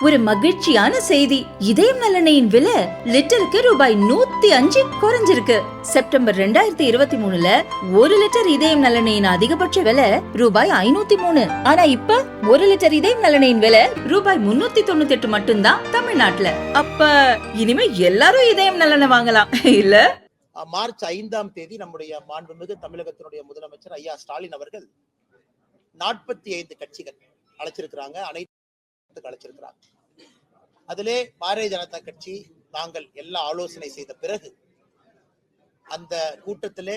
ஒரு மகிழ்ச்சியான செய்தி. இதயம் நலனையின் விலை லிட்டருக்கு ரூபாய் 105 குறைஞ்சிருக்கு. செப்டம்பர் 2023ல 1 லிட்டர் இதயம் நலனையின் அதிகபட்ச விலை ரூபாய் 503. ஆனா இப்ப 1 லிட்டர் இதயம் நலனையின் விலை ரூபாய் 398 மட்டும்தான் தமிழ்நாட்டுல. அப்ப இனிமே எல்லாரும் இதயம் நலனை வாங்கலாம் இல்ல? மார்ச் 5ஆம் தேதி நம்முடைய மாண்புமிகு தமிழகத்தினுடைய முதலமைச்சர் ஐயா ஸ்டாலின் அவர்கள் 45 கட்சிகள் அழைச்சிருக்கிறாங்க, அனைத்து அழைச்சிருக்கிறாங்க. அதிலே பாரதிய ஜனதா கட்சி நாங்கள் எல்லா ஆலோசனை செய்த பிறகு அந்த கூட்டத்திலே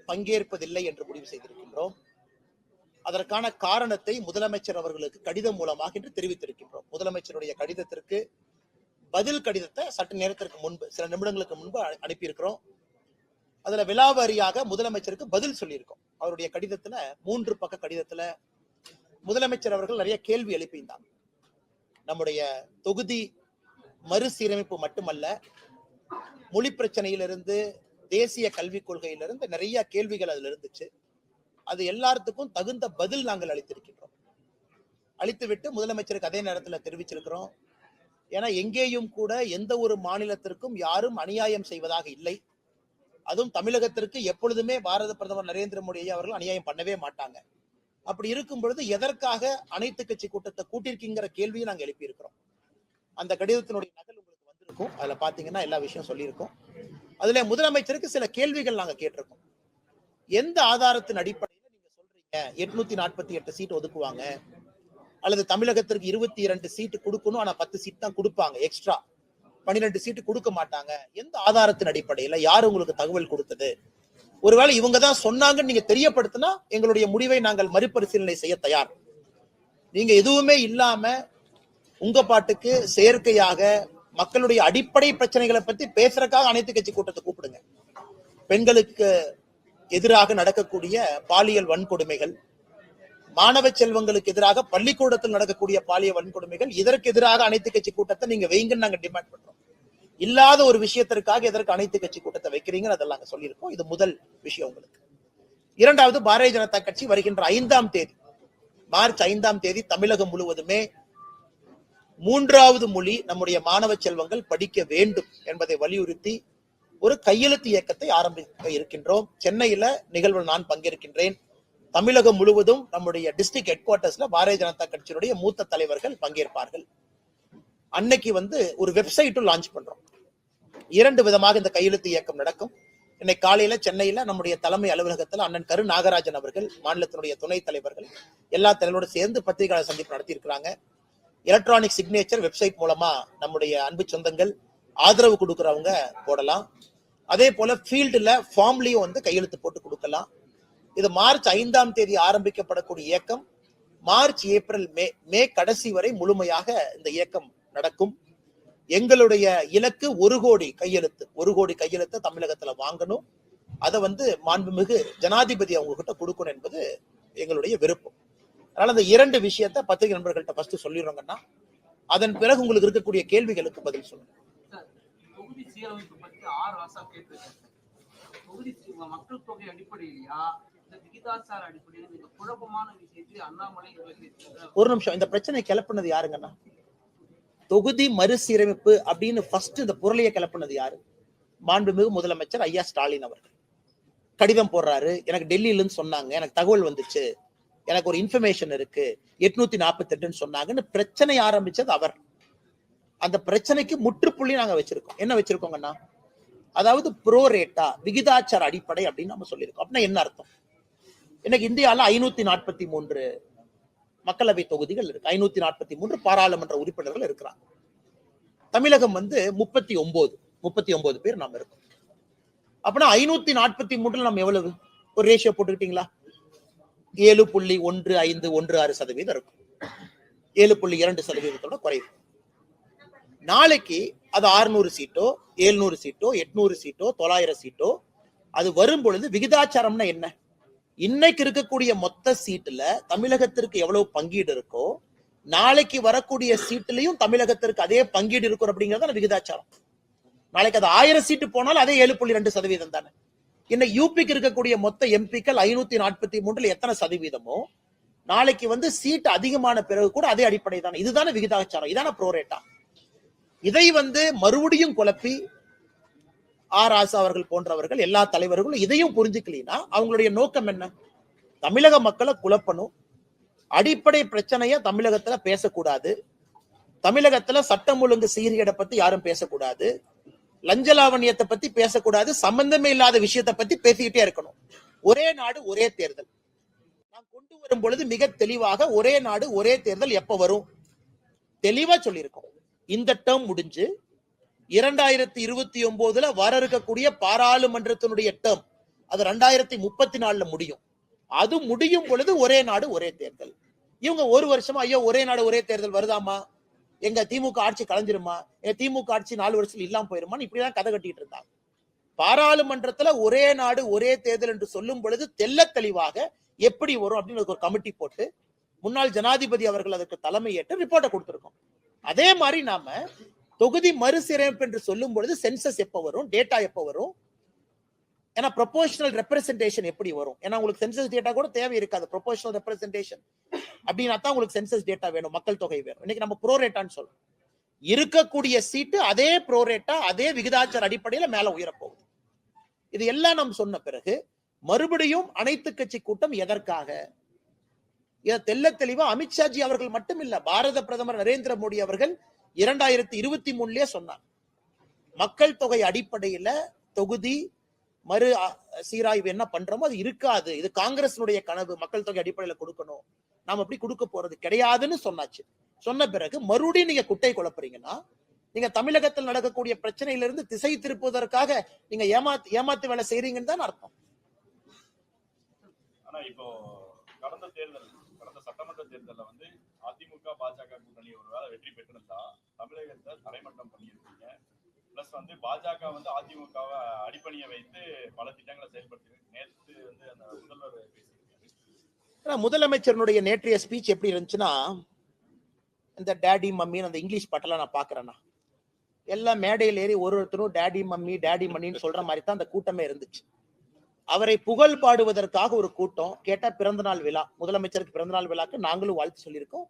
பங்கேற்பதில்லை என்று முடிவு செய்திருக்கின்றோம். அதற்கான காரணத்தை முதலமைச்சர் அவர்களுக்கு கடிதம் மூலமாக என்று தெரிவித்திருக்கின்றோம். முதலமைச்சருடைய கடிதத்திற்கு பதில் கடிதத்தை சற்று நேரத்திற்கு முன்பு, சில நிமிடங்களுக்கு முன்பு அனுப்பியிருக்கிறோம். அதுல விலாவாரியாக முதலமைச்சருக்கு பதில் சொல்லியிருக்கோம். அவருடைய கடிதத்துல 3 பக்க கடிதத்துல முதலமைச்சர் அவர்கள் நிறைய கேள்வி எழுப்பியிருந்தாங்க. நம்முடைய தொகுதி மறுசீரமைப்பு மட்டுமல்ல, மொழி பிரச்சனையிலிருந்து, தேசிய கல்விக் கொள்கையிலிருந்து நிறைய கேள்விகள் அதுல இருந்துச்சு. அது எல்லாத்துக்கும் தகுந்த பதில் நாங்கள் அளித்திருக்கின்றோம். அளித்துவிட்டு முதலமைச்சருக்கு அதே நேரத்தில் தெரிவிச்சிருக்கிறோம். ஏன்னா எங்கேயும் கூட எந்த ஒரு மாநிலத்திற்கும் யாரும் அநியாயம் செய்வதாக இல்லை. அதுவும் தமிழகத்திற்கு எப்பொழுதுமே பாரத பிரதமர் நரேந்திர மோடி அவர்கள் அநியாயம் பண்ணவே மாட்டாங்க. அப்படி இருக்கும் பொழுது எதற்காக அனைத்து கட்சி கூட்டத்தை கூட்டிருக்கீங்கிற கேள்வியை நாங்கள் எழுப்பி இருக்கிறோம். அந்த கடிதத்தினுடைய நகல் உங்களுக்கு வந்திருக்கும். அதுல பாத்தீங்கன்னா எல்லா விஷயம் சொல்லியிருக்கோம். அதுல முதலமைச்சருக்கு சில கேள்விகள் நாங்க கேட்டிருக்கோம். எந்த ஆதாரத்தின் அடிப்படையில் நீங்க சொல்றீங்க 848 சீட் ஒதுக்குவாங்க, அல்லது தமிழகத்திற்கு 22 சீட்டு கொடுக்கணும், ஆனா 10 சீட் தான் கொடுப்பாங்க, எக்ஸ்ட்ரா 12 சீட்டு கொடுக்க மாட்டாங்க, எந்த ஆதாரத்தின் அடிப்படையில, யார் உங்களுக்கு தகவல் கொடுத்தது? ஒருவேளை இவங்க தான் சொன்னாங்கன்னு நீங்க தெரியப்படுத்தினா எங்களுடைய முடிவை நாங்கள் மறுபரிசீலனை செய்ய தயார். நீங்க எதுவுமே இல்லாம உங்க பாட்டுக்கு செயற்கையாக மக்களுடைய அடிப்படை பிரச்சனைகளை பத்தி பேசுறதுக்காக அனைத்து கட்சி கூட்டத்தை கூப்பிடுங்க. பெண்களுக்கு எதிராக நடக்கக்கூடிய பாலியல் வன்கொடுமைகள், மாணவ செல்வங்களுக்கு எதிராக பள்ளிக்கூடத்தில் நடக்கக்கூடிய பாலியல் வன்கொடுமைகள், இதற்கு எதிராக அனைத்து கட்சி கூட்டத்தை நீங்க வைங்கன்னு நாங்க டிமாண்ட் பண்றோம். இல்லாத ஒரு விஷயத்திற்காக எதற்கு அனைத்து கட்சி கூட்டத்தை வைக்கிறீங்க, அதெல்லாம் சொல்லியிருக்கோம். இது முதல் விஷயம் உங்களுக்கு. இரண்டாவது, பாரதிய ஜனதா கட்சி வருகின்ற 5ஆம் தேதி, மார்ச் 5ஆம் தேதி தமிழகம் முழுவதுமே 3வது மொழி நம்முடைய மாணவ செல்வங்கள் படிக்க வேண்டும் என்பதை வலியுறுத்தி ஒரு கையெழுத்து இயக்கத்தை ஆரம்பிக்க இருக்கின்றோம். சென்னையில நிகழ்வில் நான் பங்கேற்கின்றேன். தமிழகம் முழுவதும் நம்முடைய டிஸ்ட்ரிக்ட் ஹெட் குவார்டர்ஸ்ல பாரதிய ஜனதா கட்சியினுடைய மூத்த தலைவர்கள் பங்கேற்பார்கள். அன்னைக்கு ஒரு வெப்சைட்டும் லான்ச் பண்றோம். 2 விதமாக இந்த கையெழுத்து இயக்கம் நடக்கும். இன்னைக்கு காலையில சென்னையில நம்முடைய தலைமை அலுவலகத்தில் அண்ணன் கரு நாகராஜன் அவர்கள், மாநிலத்தினுடைய துணைத் தலைவர்கள், எல்லா தலைவரோடு சேர்ந்து பத்திரிகையாளர் சந்திப்பு நடத்தி இருக்கிறாங்க. எலக்ட்ரானிக் சிக்னேச்சர் வெப்சைட் மூலமா நம்முடைய அன்பு சொந்தங்கள் ஆதரவு கொடுக்கறவங்க போடலாம். அதே போல ஃபீல்டுல ஃபார்ம்லயும் கையெழுத்து போட்டு கொடுக்கலாம். இது மார்ச் 5ஆம் தேதி ஆரம்பிக்கப்படக்கூடிய இயக்கம் மார்ச், ஏப்ரல், மே கடைசி வரை முழுமையாக இந்த இயக்கம் நடக்கும். எங்களுடைய இலக்கு 1 கோடி கையெழுத்து. 1 கோடி கையெழுத்தை தமிழகத்துல வாங்கணும். அதை மாண்புமிகு ஜனாதிபதி அவங்க கிட்ட கொடுக்கணும் என்பது எங்களுடைய விருப்பம். அதனால அந்த 2 விஷயத்தை பத்திரிகை நண்பர்கள்ட்ட ஃபர்ஸ்ட் சொல்லிடுறோங்கன்னா, அதன் பிறகு உங்களுக்கு இருக்கக்கூடிய கேள்விகளுக்கு பதில் சொல்லுங்க. தொகுதி சீரமைப்பு பற்றி தொகுதி மக்கள் தொகை அடிப்படையிலா விகிதாச்சார அடிப்படையில் குழப்பமான விஷயத்தை அண்ணாமலை ஒரு நிமிஷம், இந்த பிரச்சனை கிளப்புனது யாருங்கன்னா? தொகுதி மறுசீரமைப்பு அப்படின்னு ஃபர்ஸ்ட் இந்த பொருளையை கிளப்புனது யாரு? மாண்புமிகு முதலமைச்சர் ஐயா ஸ்டாலின் அவர்கள் கடிதம் போடுறாரு. எனக்கு டெல்லியில இருந்து சொன்னாங்க, எனக்கு தகவல் வந்துச்சு, எனக்கு ஒரு இன்ஃபர்மேஷன் இருக்கு, 848 சொன்னாங்கன்னு பிரச்சனை ஆரம்பிச்சது அவர். அந்த பிரச்சனைக்கு முற்றுப்புள்ளி நாங்க வச்சிருக்கோம். என்ன வச்சிருக்கோங்கன்னா, அதாவது ப்ரோரேட்டா, விகிதாச்சார அடிப்படை அப்படின்னு நம்ம சொல்லியிருக்கோம். அப்படின்னா என்ன அர்த்தம்? இன்னைக்கு இந்தியாவில் 543 மக்களவை தொகுதிகள் இருக்கு, 543 பாராளுமன்ற உறுப்பினர்கள் இருக்கிறாங்க. தமிழகம் 39 பேர் நாம இருக்கோம். அப்படின்னா 543 நம்ம எவ்வளவு ஒரு ரேஷியோ போட்டுக்கிட்டீங்களா? 7.1516% இருக்கும். 7.2% குறைவு. நாளைக்கு அது 600 சீட்டோ, 700 சீட்டோ, 800 சீட்டோ, 900 சீட்டோ அது வரும் பொழுது விகிதாச்சாரம்னா என்ன? இன்னைக்கு இருக்கக்கூடிய மொத்த சீட்டுல தமிழகத்திற்கு எவ்வளவு பங்கீடு இருக்கோ, நாளைக்கு வரக்கூடிய சீட்டுலயும் தமிழகத்திற்கு அதே பங்கீடு இருக்கும் அப்படிங்கிறது விகிதாச்சாரம். நாளைக்கு அது 1000 சீட்டு போனாலும் அதே 7.2% தானே. இன்னைக்கு யூபிக்கு இருக்கக்கூடிய மொத்த எம்பிக்கள் 543 எத்தனை சதவீதமோ நாளைக்கு வந்து சீட் அதிகமான பிறகு கூட அதே அடிப்படை தான். இதுதானே விகிதாச்சாரம், இதான ப்ரோரேட்டா. இதை வந்து மறுபடியும் குழப்பி ஆர் ராசா அவர்கள் போன்றவர்கள் எல்லா தலைவர்களும் இதையும் புரிஞ்சுக்கலீங்கன்னா அவங்களுடைய நோக்கம் என்ன? தமிழக மக்களை குழப்பணும், அடிப்படை பிரச்சனைய தமிழகத்துல பேசக்கூடாது, தமிழகத்துல சட்டம் ஒழுங்கு சீர்கேடை பத்தி யாரும் பேசக்கூடாது, லஞ்ச லாவணியத்தை பத்தி பேசக்கூடாது, சம்பந்தமே இல்லாத விஷயத்தை பத்தி பேசிக்கிட்டே இருக்கணும். ஒரே நாடு ஒரே தேர்தல் நான் கொண்டு வரும் பொழுது மிக தெளிவாக ஒரே நாடு ஒரே தேர்தல் எப்ப வரும் தெளிவா சொல்லியிருக்கோம். இந்த டேர்ம் முடிஞ்சு 2029 வர இருக்கக்கூடிய பாராளுமன்றத்தினுடைய டேர்ம் அது 2034 முடியும். அது முடியும் பொழுது ஒரே நாடு ஒரே தேர்தல். இவங்க ஒரு வருஷமா ஐயோ ஒரே நாடு ஒரே தேர்தல் வருதாமா, எங்க திமுக ஆட்சி கலைஞ்சிருமா, திமுக ஆட்சி 4 வருஷத்துல இல்லாம போயிருமான்னு இப்படிதான் கதை கட்டிட்டு இருந்தாங்க. பாராளுமன்றத்துல ஒரே நாடு ஒரே தேர்தல் என்று சொல்லும் பொழுது தெல்ல தெளிவாக எப்படி வரும் அப்படின்னு ஒரு கமிட்டி போட்டு முன்னாள் ஜனாதிபதி அவர்கள் அதற்கு தலைமை ஏற்று ரிப்போர்ட்டை கொடுத்திருக்கோம். அதே மாதிரி நாம தொகுதி மறுசீரமைப்பு என்று சொல்லும் பொழுது சென்சஸ் எப்ப வரும், டேட்டா எப்ப வரும், ஏன்னா ப்ரொபோஷனல் ரெப்ரசன்டேஷன் எப்படி வரும், ஏன்னா உங்களுக்கு சென்சஸ் டேட்டா கூட தேவை இருக்காது. ப்ரொபோஷனல் ரெப்ரசன்டேஷன் அப்படின்னா தான் உங்களுக்கு சென்சஸ் டேட்டா வேணும், மக்கள் தொகை வேணும். இன்னைக்கு நம்ம ப்ரோரேட்டான்னு சொல்றோம். இருக்கக்கூடிய சீட்டு அதே ப்ரோரேட்டா அதே விகிதாச்சார அடிப்படையில மேல உயரப்போகுது. இது எல்லாம் நம்ம சொன்ன பிறகு மறுபடியும் அனைத்து கட்சி கூட்டம் எதற்காக? இதை தெல்ல தெளிவா அமித்ஷாஜி அவர்கள் மட்டும் இல்ல, பாரத பிரதமர் நரேந்திர மோடி அவர்கள் 2023 சொன்னார், மக்கள் தொகை அடிப்படையில தொகுதி மறு சீராய்வு என்ன பண்றோமோ அது இருக்காது, இது காங்கிரஸினுடைய கனவு, மக்கள் தொகை அடிப்படையில கொடுக்கணும், நாம அப்படி கொடுக்க போறது கிடையாதுன்னு சொன்னாச்சு. சொன்ன பிறகு மறுபடியும் நீங்க குட்டை குழப்பறீங்கன்னா நீங்க தமிழகத்தில் நடக்கக்கூடிய பிரச்சனையிலிருந்து திசை திருப்புவதற்காக நீங்க ஏமாத்து வேலை செய்றீங்கன்னு தான் அர்த்தம். ஆனா இப்போ கடந்த சட்டமன்ற தேர்தலில் வந்து அதிமுக பாஜக கூட்டணி ஒருவேளை வெற்றி பெற்றிருந்தா தமிழகத்தை தரைமட்டம் பண்ணியிருக்கீங்க. பிளஸ் வந்து பாஜக வந்து அதிமுகவை அடிப்பணியை வைத்து பல திட்டங்களை செயல்படுத்தி நேற்று வந்து அந்த முதல்வர் பேசியிருக்காரு. முதலமைச்சருடைய நேற்றைய ஸ்பீச் எப்படி இருந்துச்சுன்னா, இந்த டேடி மம்மின்னு அந்த இங்கிலீஷ் பாட்டெல்லாம் நான் பாக்குறேன்னா எல்லாம் மேடையில் ஏறி ஒருத்தரும் டேடி மம்மி டேடி மம்மின்னு சொல்ற மாதிரி தான் அந்த கூட்டமே இருந்துச்சு. அவரை புகழ் பாடுவதற்காக ஒரு கூட்டம், கேட்டா பிறந்தநாள் விழா, முதலமைச்சருக்கு பிறந்தநாள் விழாக்கு நாங்களும் வாழ்த்து சொல்லியிருக்கோம்.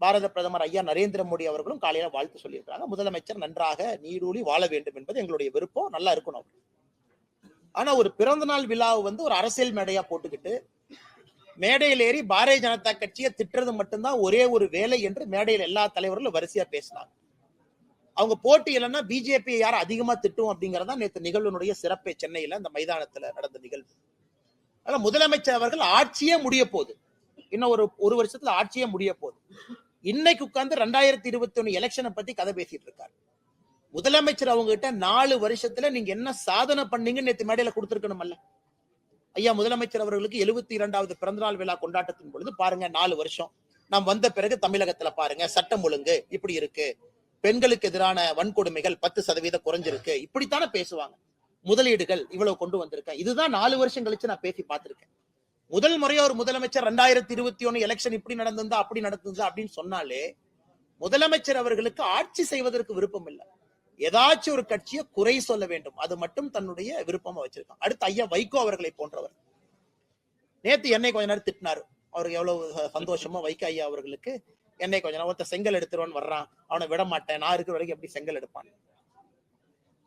பாரத பிரதமர் ஐயா நரேந்திர மோடி அவர்களும் காலையில வாழ்த்து சொல்லியிருக்காங்க. முதலமைச்சர் நன்றாக நீடூழி வாழ வேண்டும் என்பது எங்களுடைய விருப்பம், நல்லா இருக்கணும். ஆனா ஒரு பிறந்தநாள் விழாவை வந்து ஒரு அரசியல் மேடையா போட்டுக்கிட்டு மேடையில் ஏறி பாரதிய ஜனதா கட்சியை திட்டுறது மட்டும்தான் ஒரே ஒரு வேலை என்று மேடையில் எல்லா தலைவர்களும் வரிசையா பேசினாங்க. அவங்க போட்டி இல்லைன்னா பிஜேபி யாரும் அதிகமா திட்டும் அப்படிங்கறதா நேற்று நிகழ்வுனுடைய சிறப்பே. சென்னையில அந்த மைதானத்துல நடந்த நிகழ்வு. ஆனா முதலமைச்சர் அவர்கள் ஆட்சியே முடிய போகுது, இன்னும் ஒரு வருஷத்துல ஆட்சியே முடிய போகுது. இன்னைக்கு உட்கார்ந்து 2021 எலெக்ஷனை பத்தி கதை பேசிட்டு இருக்காரு. முதலமைச்சர் அவங்க கிட்ட 4 வருஷத்துல நீங்க என்ன சாதனை பண்ணீங்கன்னு நேற்று மேடையில கொடுத்திருக்கணும்ல. ஐயா முதலமைச்சர் அவர்களுக்கு 72வது பிறந்தநாள் விழா கொண்டாட்டத்தின் பொழுது பாருங்க 4 வருஷம் நாம் வந்த பிறகு தமிழகத்துல பாருங்க சட்டம் ஒழுங்கு இப்படி இருக்கு, பெண்களுக்கு எதிரான வன்கொடுமைகள் 10% குறைஞ்சிருக்கு, இப்படித்தானே பேசுவாங்க. முதலீடுகள் இவ்வளவு கொண்டு வந்திருக்கேன். இதுதான் 4 வருஷம் கழிச்சு நான் பேசி பார்த்திருக்கேன். முதல் முறையா ஒரு முதலமைச்சர் 2021 எலெக்ஷன் இப்படி நடந்திருந்தா அப்படி நடந்திருந்தா அப்படின்னு சொன்னாலே முதலமைச்சர் அவர்களுக்கு ஆட்சி செய்வதற்கு விருப்பம் இல்லை, ஏதாச்சும் ஒரு கட்சியை குறை சொல்ல வேண்டும், அது மட்டும் தன்னுடைய விருப்பமா வச்சிருக்கான். அடுத்து ஐயா வைகோ அவர்களை போன்றவர் நேத்து என்னை கொஞ்ச நேரம் திட்டினாரு. அவருக்கு எவ்வளவு சந்தோஷமா வைகோ ஐயா அவர்களுக்கு என்னை கொஞ்ச நேரம் ஒருத்த செங்கல் எடுத்துருவான்னு வர்றான், அவனை விட மாட்டேன், நான் இருக்கிற வரைக்கும் எப்படி செங்கல் எடுப்பான்.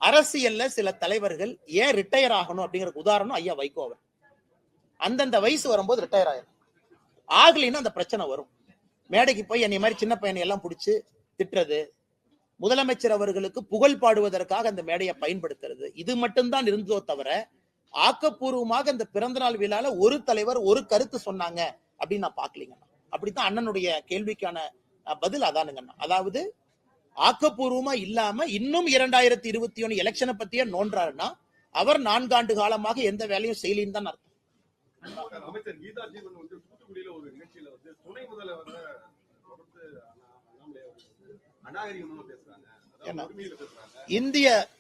அரசியல்ல சில தலைவர்கள் ஏன் ரிட்டையர் ஆகணும் அப்படிங்கிற உதாரணம் ஐயா வைகோ அவர். அந்தந்த வயசு வரும்போது ரிட்டையர் ஆயிரும், ஆகலின்னா அந்த பிரச்சனை வரும். மேடைக்கு போய் என்னை மாதிரி சின்ன பையனை எல்லாம் பிடிச்சு திட்டுறது, முதலமைச்சர் அவர்களுக்கு புகழ் பாடுவதற்காக அந்த மேடையை பயன்படுத்துறது, இது மட்டும்தான் இருந்ததோ தவிர ஆக்கப்பூர்வமாக இந்த பிறந்தநாள் விழால ஒரு தலைவர் ஒரு கருத்து சொன்னாங்க அப்படின்னு நான் பாக்கலீங்க. அப்படித்தான் அண்ணனுடைய கேள்விக்கான பதில் அதானுங்க. அதாவது ஆக்கப்பூர்வமா இல்லாம இன்னும் 2021 எலெக்ஷனை பத்தியே நோன்றாருன்னா அவர் 4 ஆண்டு காலமாக எந்த வேலையும் செய்யலின்னு தான் அர்த்தம். அமைச்சர் கீதா ஜீவன் வந்து தூத்துக்குடியில ஒரு நிகழ்ச்சியில வந்து துணை முதல்வர் அநாகரிகமா பேசுறாங்க.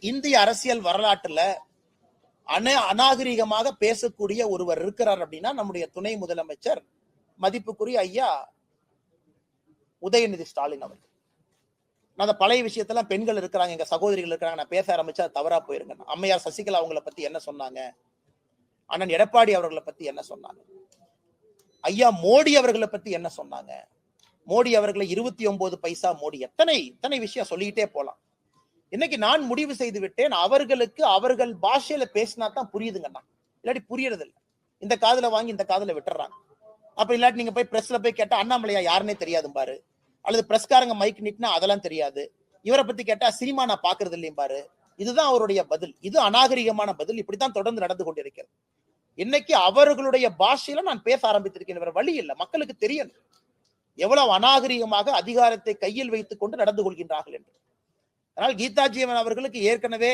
இந்திய அரசியல் வரலாற்றுல அநாகரிகமாக பேசக்கூடிய ஒருவர் இருக்கிறார் அப்படின்னா நம்முடைய துணை முதலமைச்சர் மதிப்புக்குரிய ஐயா உதயநிதி ஸ்டாலின் அவர்கள். நான் அந்த பழைய விஷயத்தெல்லாம் பெண்கள் இருக்கிறாங்க, எங்க சகோதரிகள் இருக்கிறாங்க, நான் பேச ஆரம்பிச்சா தவறா போயிருங்க. அம்மையார் சசிகலா அவங்களை பத்தி என்ன சொன்னாங்க, அண்ணன் எடப்பாடி அவர்களை பத்தி என்ன சொன்னாங்க, ஐயா மோடி அவர்களை பத்தி என்ன சொன்னாங்க? மோடி அவர்களை 29 பைசா மோடி, எத்தனை விஷயம் சொல்லிக்கிட்டே போலாம். இன்னைக்கு நான் முடிவு செய்து விட்டேன், அவர்களுக்கு அவர்கள் பாஷையில பேசினா தான் புரியுதுங்கண்ணா, இல்லாட்டி புரியறது இல்லை. இந்த காதுல வாங்கி இந்த காதுல விட்டுறாங்க. அப்ப இல்லாட்டி நீங்க போய் பிரஸ்ல போய் கேட்டா அண்ணாமலையா யாருன்னே தெரியாது பாரு, அல்லது பிரஸ்காரங்க மைக் நிட்டுனா அதெல்லாம் தெரியாது, இவரை பத்தி கேட்டா சினிமா நான் பாக்குறது இல்லையும் பாரு. இதுதான் அவருடைய பதில். இது அநாகரிகமான பதில். இப்படித்தான் தொடர்ந்து நடந்து கொண்டிருக்கிறது. இன்னைக்கு அவர்களுடைய பாஷையில நான் பேச ஆரம்பித்திருக்கேன். வேற வழி இல்லை, மக்களுக்கு தெரியணும் எவ்வளவு அநாகரிகமாக அதிகாரத்தை கையில் வைத்துக் கொண்டு நடந்து கொள்கின்றார்கள் என்று. அதனால் கீதா ஜீவன் அவர்களுக்கு ஏற்கனவே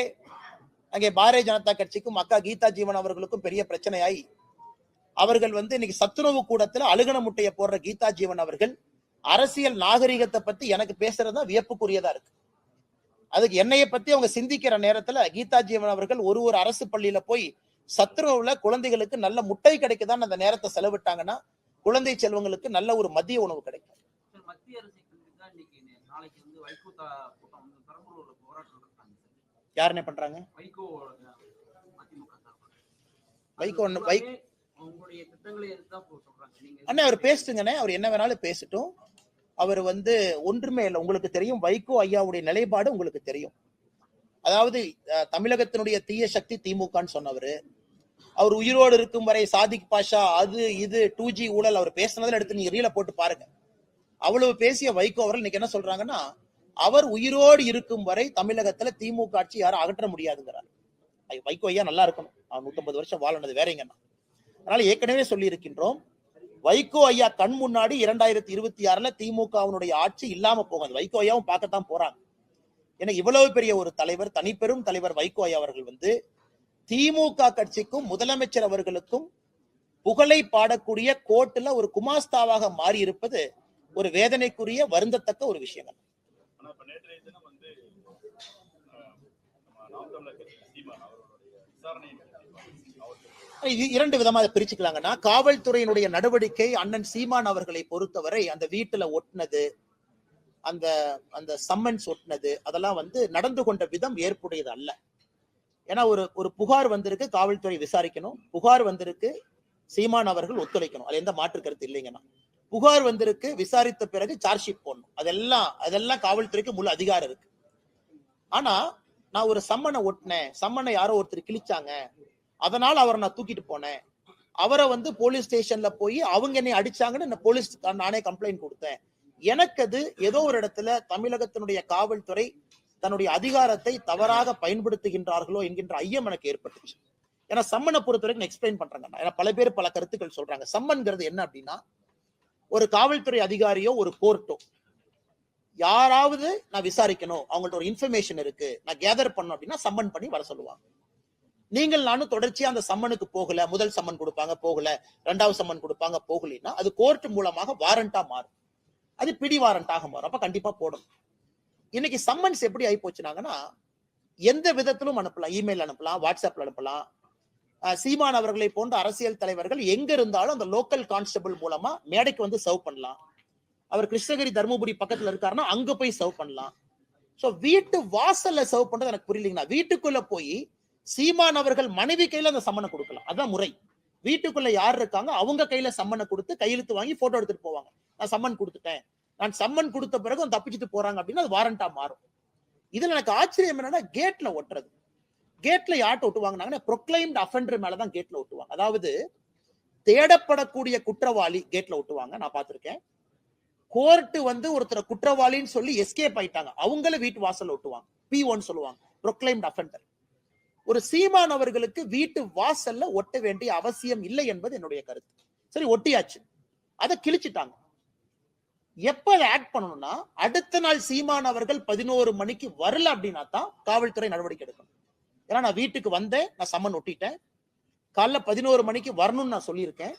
அங்கே பாரதிய ஜனதா கட்சிக்கும் அக்கா கீதா ஜீவன் அவர்களுக்கும் பெரிய பிரச்சனையாய் அவர்கள் இன்னைக்கு சத்துணவு கூடத்துல அழுகன முட்டையை போடுற கீதா ஜீவன் அவர்கள் அரசியல் நாகரிகத்தை பத்தி எனக்கு பேசுறதா வியப்புக்குரியதா இருக்கு. அதுக்கு என்னைய பத்தி அவங்க சிந்திக்கிற நேரத்துல கீதா ஜீவன் அவர்கள் ஒரு அரசு பள்ளியில போய் சத்துணவுல குழந்தைகளுக்கு நல்ல முட்டை கிடைக்குதான் அந்த நேரத்தை செலவிட்டாங்கன்னா குழந்தை செல்வங்களுக்கு நல்ல ஒரு மதிய உணவு கிடைக்கும். மத்திய அரசு இன்னைக்கு நாளைக்கு வைகோ கூட்டம் பெரம்பலூர்ல போராட்டம் நடத்துறாங்க. யாருன்னே பண்றாங்க? வைகோ உங்களுடைய திட்டங்களை எதுதான் சொல்றாங்க நீங்க? அண்ணா அவர் பேசுங்கண்ணே, அவர் என்ன வேணாலும் பேசட்டும். அவர் ஒன்றுமே இல்லை. உங்களுக்கு தெரியும் வைகோ ஐயாவுடைய நிலைப்பாடு உங்களுக்கு தெரியும். அதாவது தமிழகத்தினுடைய தீய சக்தி திமுகன்னு சொன்னவர். அவர் உயிரோடு இருக்கும் வரை சாதிக் பாஷா அது இது 2G ஊழல் அவர் பேசினதுல எடுத்து நீங்க ரீல போட்டு பாருங்க. அவ்வளவு பேசிய வைகோ அவர்கள் இன்னைக்கு என்ன சொல்றாங்கன்னா, அவர் உயிரோடு இருக்கும் வரை தமிழகத்துல திமுக ஆட்சி யாரும் அகற்ற முடியாதுங்கிறார். வைகோ ஐயா நல்லா இருக்கணும், அவர் 150 வருஷம் வாழனது வேறங்கண்ணா. அதனால ஏற்கனவே சொல்லி இருக்கின்றோம், வைகோ ஐயா கண் முன்னாடி 2026 திமுகவினுடைய ஆட்சி இல்லாம போகாது. வைகோ ஐயாவும் பார்க்கத்தான் போறாங்க. ஏன்னா இவ்வளவு பெரிய ஒரு தலைவர், தனிப்பெரும் தலைவர் வைகோ ஐயா அவர்கள் திமுக கட்சிக்கும் முதலமைச்சர் அவர்களுக்கும் புகழை பாடக்கூடிய கோர்ட்டுல ஒரு குமாஸ்தாவாக மாறி இருப்பது ஒரு வேதனைக்குரிய வருந்தத்தக்க ஒரு விஷயம். இது இரண்டு விதமா பிரிச்சுக்கலாங்கன்னா, காவல்துறையினுடைய நடவடிக்கை அண்ணன் சீமான் அவர்களை பொறுத்தவரை அந்த வீட்டுல ஒட்டினது, அந்த அந்த சம்மன்ஸ் ஒட்டினது, அதெல்லாம் நடந்து கொண்ட விதம் ஏற்புடையது அல்ல. ஏன்னா ஒரு புகார் வந்திருக்கு, காவல்துறை விசாரிக்கணும். புகார் வந்திருக்கு, சீமான் அவர்கள் ஒத்துழைக்கணும். அது எந்த மாற்று கருத்து இல்லைங்கன்னா. புகார் வந்திருக்கு, விசாரித்த பிறகு சார்ஜ் ஷீட் போடணும். அதெல்லாம் காவல்துறைக்கு முழு அதிகாரம் இருக்கு. ஆனா நான் ஒரு சம்மனை ஒட்டினேன், சம்மனை யாரோ ஒருத்தர் கிழிச்சாங்க, அதனால அவரை நான் தூக்கிட்டு போனேன், அவரை போலீஸ் ஸ்டேஷன்ல போய் அவங்க என்னை அடிச்சாங்கன்னு போலீஸ் நானே கம்ப்ளைண்ட் கொடுத்தேன், எனக்கு அது ஏதோ ஒரு இடத்துல தமிழகத்தினுடைய காவல்துறை தன்னுடைய அதிகாரத்தை தவறாக பயன்படுத்துகின்றார்களோ என்கின்ற ஐயம் எனக்கு ஏற்பட்டுச்சு. ஏன்னா சம்மனை பொறுத்த வரைக்கும் எக்ஸ்பிளைன் பண்றாங்க. ஏன்னா பல பேர் பல கருத்துக்கள் சொல்றாங்க. சம்மன்கிறது என்ன அப்படின்னா, ஒரு காவல்துறை அதிகாரியோ ஒரு கோர்ட்டோ யாராவது நான் விசாரிக்கணும், அவங்கள்ட்ட ஒரு இன்ஃபர்மேஷன் இருக்கு, நான் கேதர் பண்ணணும் அப்படின்னா சம்மன் பண்ணி வர சொல்லுவாங்க. நீங்கள் நானும் தொடர்ச்சியா அந்த சம்மனுக்கு போகல, முதல் சம்மன் கொடுப்பாங்க போகல, 2வது சம்மன் கொடுப்பாங்க போகலைன்னா அது கோர்ட் மூலமாக வாரண்டா மாறும், அது பிடி வாரண்டாக மாறும். அப்ப கண்டிப்பா போடணும். இன்னைக்கு சம்மன்ஸ் எப்படி ஆகி போச்சுனாங்கன்னா, எந்த விதத்திலும் அனுப்பலாம், இமெயில் அனுப்பலாம், வாட்ஸ்அப்ல அனுப்பலாம். சீமான் அவர்களை போன்ற அரசியல் தலைவர்கள் எங்க இருந்தாலும் அந்த லோக்கல் கான்ஸ்டபிள் மூலமா மேடைக்கு சர்வ் பண்ணலாம். அவர் கிருஷ்ணகிரி தர்மபுரி பக்கத்துல இருக்காருன்னா அங்க போய் சர்வ் பண்ணலாம். சோ வீட்டு வாசல்ல சர்வ் பண்றது எனக்கு புரியலீங்கன்னா, வீட்டுக்குள்ள போய் சீமான் அவர்கள் மனைவி கையில அந்த சம்மனை கொடுக்கலாம், அதான் முறை. வீட்டுக்குள்ள யார் இருக்காங்க அவங்க கையில சம்மனை கொடுத்து கையெழுத்து வாங்கி போட்டோ எடுத்துட்டு போவாங்க. நான் சம்மன் கொடுத்துட்டேன், நான் சம்மன் கொடுத்த பிறகு தப்பிச்சுட்டு போறாங்க அப்படின்னா அது வாரண்டா மாறும். இதுல எனக்கு ஆச்சரியம் என்னன்னா, கேட்ல ஒட்டுறது. கேட்ல யார்ட்ட ஒட்டுவாங்கன்னா, ப்ரொக்ளைம்ட் அஃபெண்டர் மேலதான் கேட்ல ஒட்டுவாங்க. அதாவது தேடப்படக்கூடிய குற்றவாளி கேட்ல ஒட்டுவாங்க, நான் பார்த்திருக்கேன். கோர்ட் ஒருத்தர் குற்றவாளின்னு சொல்லி எஸ்கேப் ஆயிட்டாங்க, அவங்கள வீட்டு வாசல்ல ஒட்டுவாங்க, P1 சொல்லுவாங்க, ப்ரொக்ளைம்ட் அஃபெண்டர். ஒரு சீமான் அவர்களுக்கு வீட்டு வாசல்ல ஒட்ட வேண்டிய அவசியம் இல்லை என்பது என்னுடைய கருத்து. சரி, ஒட்டியாச்சு, அதை கிழிச்சிட்டாங்க. எப்ப அதை ஆக்ட் பண்ணணும்னா, அடுத்த நாள் சீமான் அவர்கள் 11 மணிக்கு வரல அப்படின்னா தான் காவல்துறை நடவடிக்கை எடுக்கணும். ஏன்னா நான் வீட்டுக்கு வந்தேன், நான் சம்மன் ஒட்டிட்டேன், காலைல 11 மணிக்கு வரணும்னு நான் சொல்லியிருக்கேன்,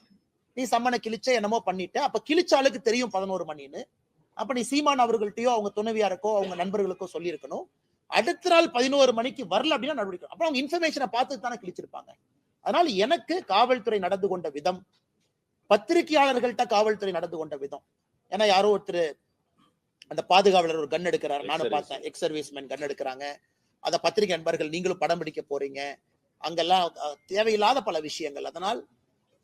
நீ சம்மனை கிழிச்ச என்னமோ பண்ணிட்ட, அப்ப கிழிச்ச ஆளுக்கு தெரியும் 11 மணின்னு. அப்ப நீ சீமான் அவர்கள்ட்டயோ அவங்க துணைவியாருக்கோ அவங்க நண்பர்களுக்கோ சொல்லியிருக்கணும். அடுத்த நாள் 11 மணிக்கு வரல அப்படின்னா நடவடிக்கை. அப்புறம் அவங்க இன்ஃபர்மேஷனை பார்த்து தானே கிழிச்சிருப்பாங்க. அதனால எனக்கு காவல்துறை நடந்து கொண்ட விதம், பத்திரிகையாளர்கள்ட்ட காவல்துறை நடந்து கொண்ட விதம், ஏன்னா யாரோ ஒருத்தர் அந்த பாதுகாவலர் ஒரு கன் எடுக்கிறாரு, நானும் பார்த்தேன், எக்ஸ் சர்வீஸ்மேன் கன் எடுக்கிறாங்க, அந்த பத்திரிகை நண்பர்கள் நீங்களும் படம் பிடிக்க போறீங்க, அங்கெல்லாம் தேவையில்லாத பல விஷயங்கள். அதனால்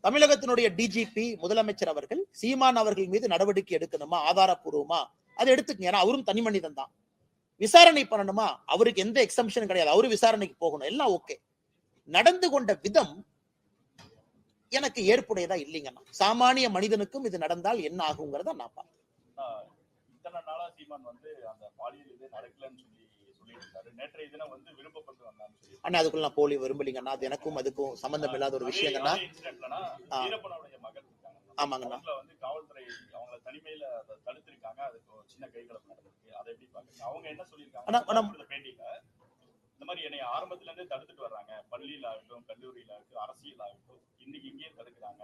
தமிழகத்தினுடைய டிஜிபி முதலமைச்சர் அவர்கள் சீமான் அவர்கள் மீது நடவடிக்கை எடுக்கணுமா, ஆதாரப்பூர்வமா, அதை எடுத்துக்கங்க. ஏன்னா அவரும் தனி மனிதன் தான். விசாரணை பண்ணணுமா, அவருக்கு எந்த எக்ஸம்ஷனும் கிடையாது, அவரு விசாரணைக்கு போகணும், எல்லாம் ஓகே. நடந்து கொண்ட விதம் எனக்கு ஏற்புடையதா இல்லைங்கண்ணா. சாமானிய மனிதனுக்கும் இது நடந்தால் என்ன ஆகுங்கிறத நான் பார்க்கிறேன். இத்தனை நாளா சீமான் வந்து அந்த பாலியல் இது நடக்கலன்னு சொல்லிட்டு இருக்காரு. நேற்றைய தினம் வந்து விருப்பப்பட்டு வந்தான்னு சொல்லி அண்ணா அதுக்குள்ள நான் போலி விரும்பலீங்கண்ணா. அது எனக்கும் அதுக்கும் சம்பந்தம் இல்லாத ஒரு விஷயங்கண்ணா. வீரப்பனுடைய மகள் இருக்காங்க. ஆமாங்கண்ணா. வந்து காவல்துறை அவங்களை தனிமையில தடுத்திருக்காங்க. அதுக்கு ஒரு சின்ன கைகலப்பு நடந்திருக்கு. அதை எப்படி பாக்குறீங்க? அவங்க என்ன சொல்லியிருக்காங்க பேட்டியில, இந்த மாதிரி என்னை ஆரம்பத்துல இருந்தே தடுத்துட்டு வர்றாங்க, பள்ளியில ஆகட்டும், கல்லூரியில ஆகட்டும், அரசியல் ஆகட்டும், இன்னைக்கு இங்கேயே தடுக்கிறாங்க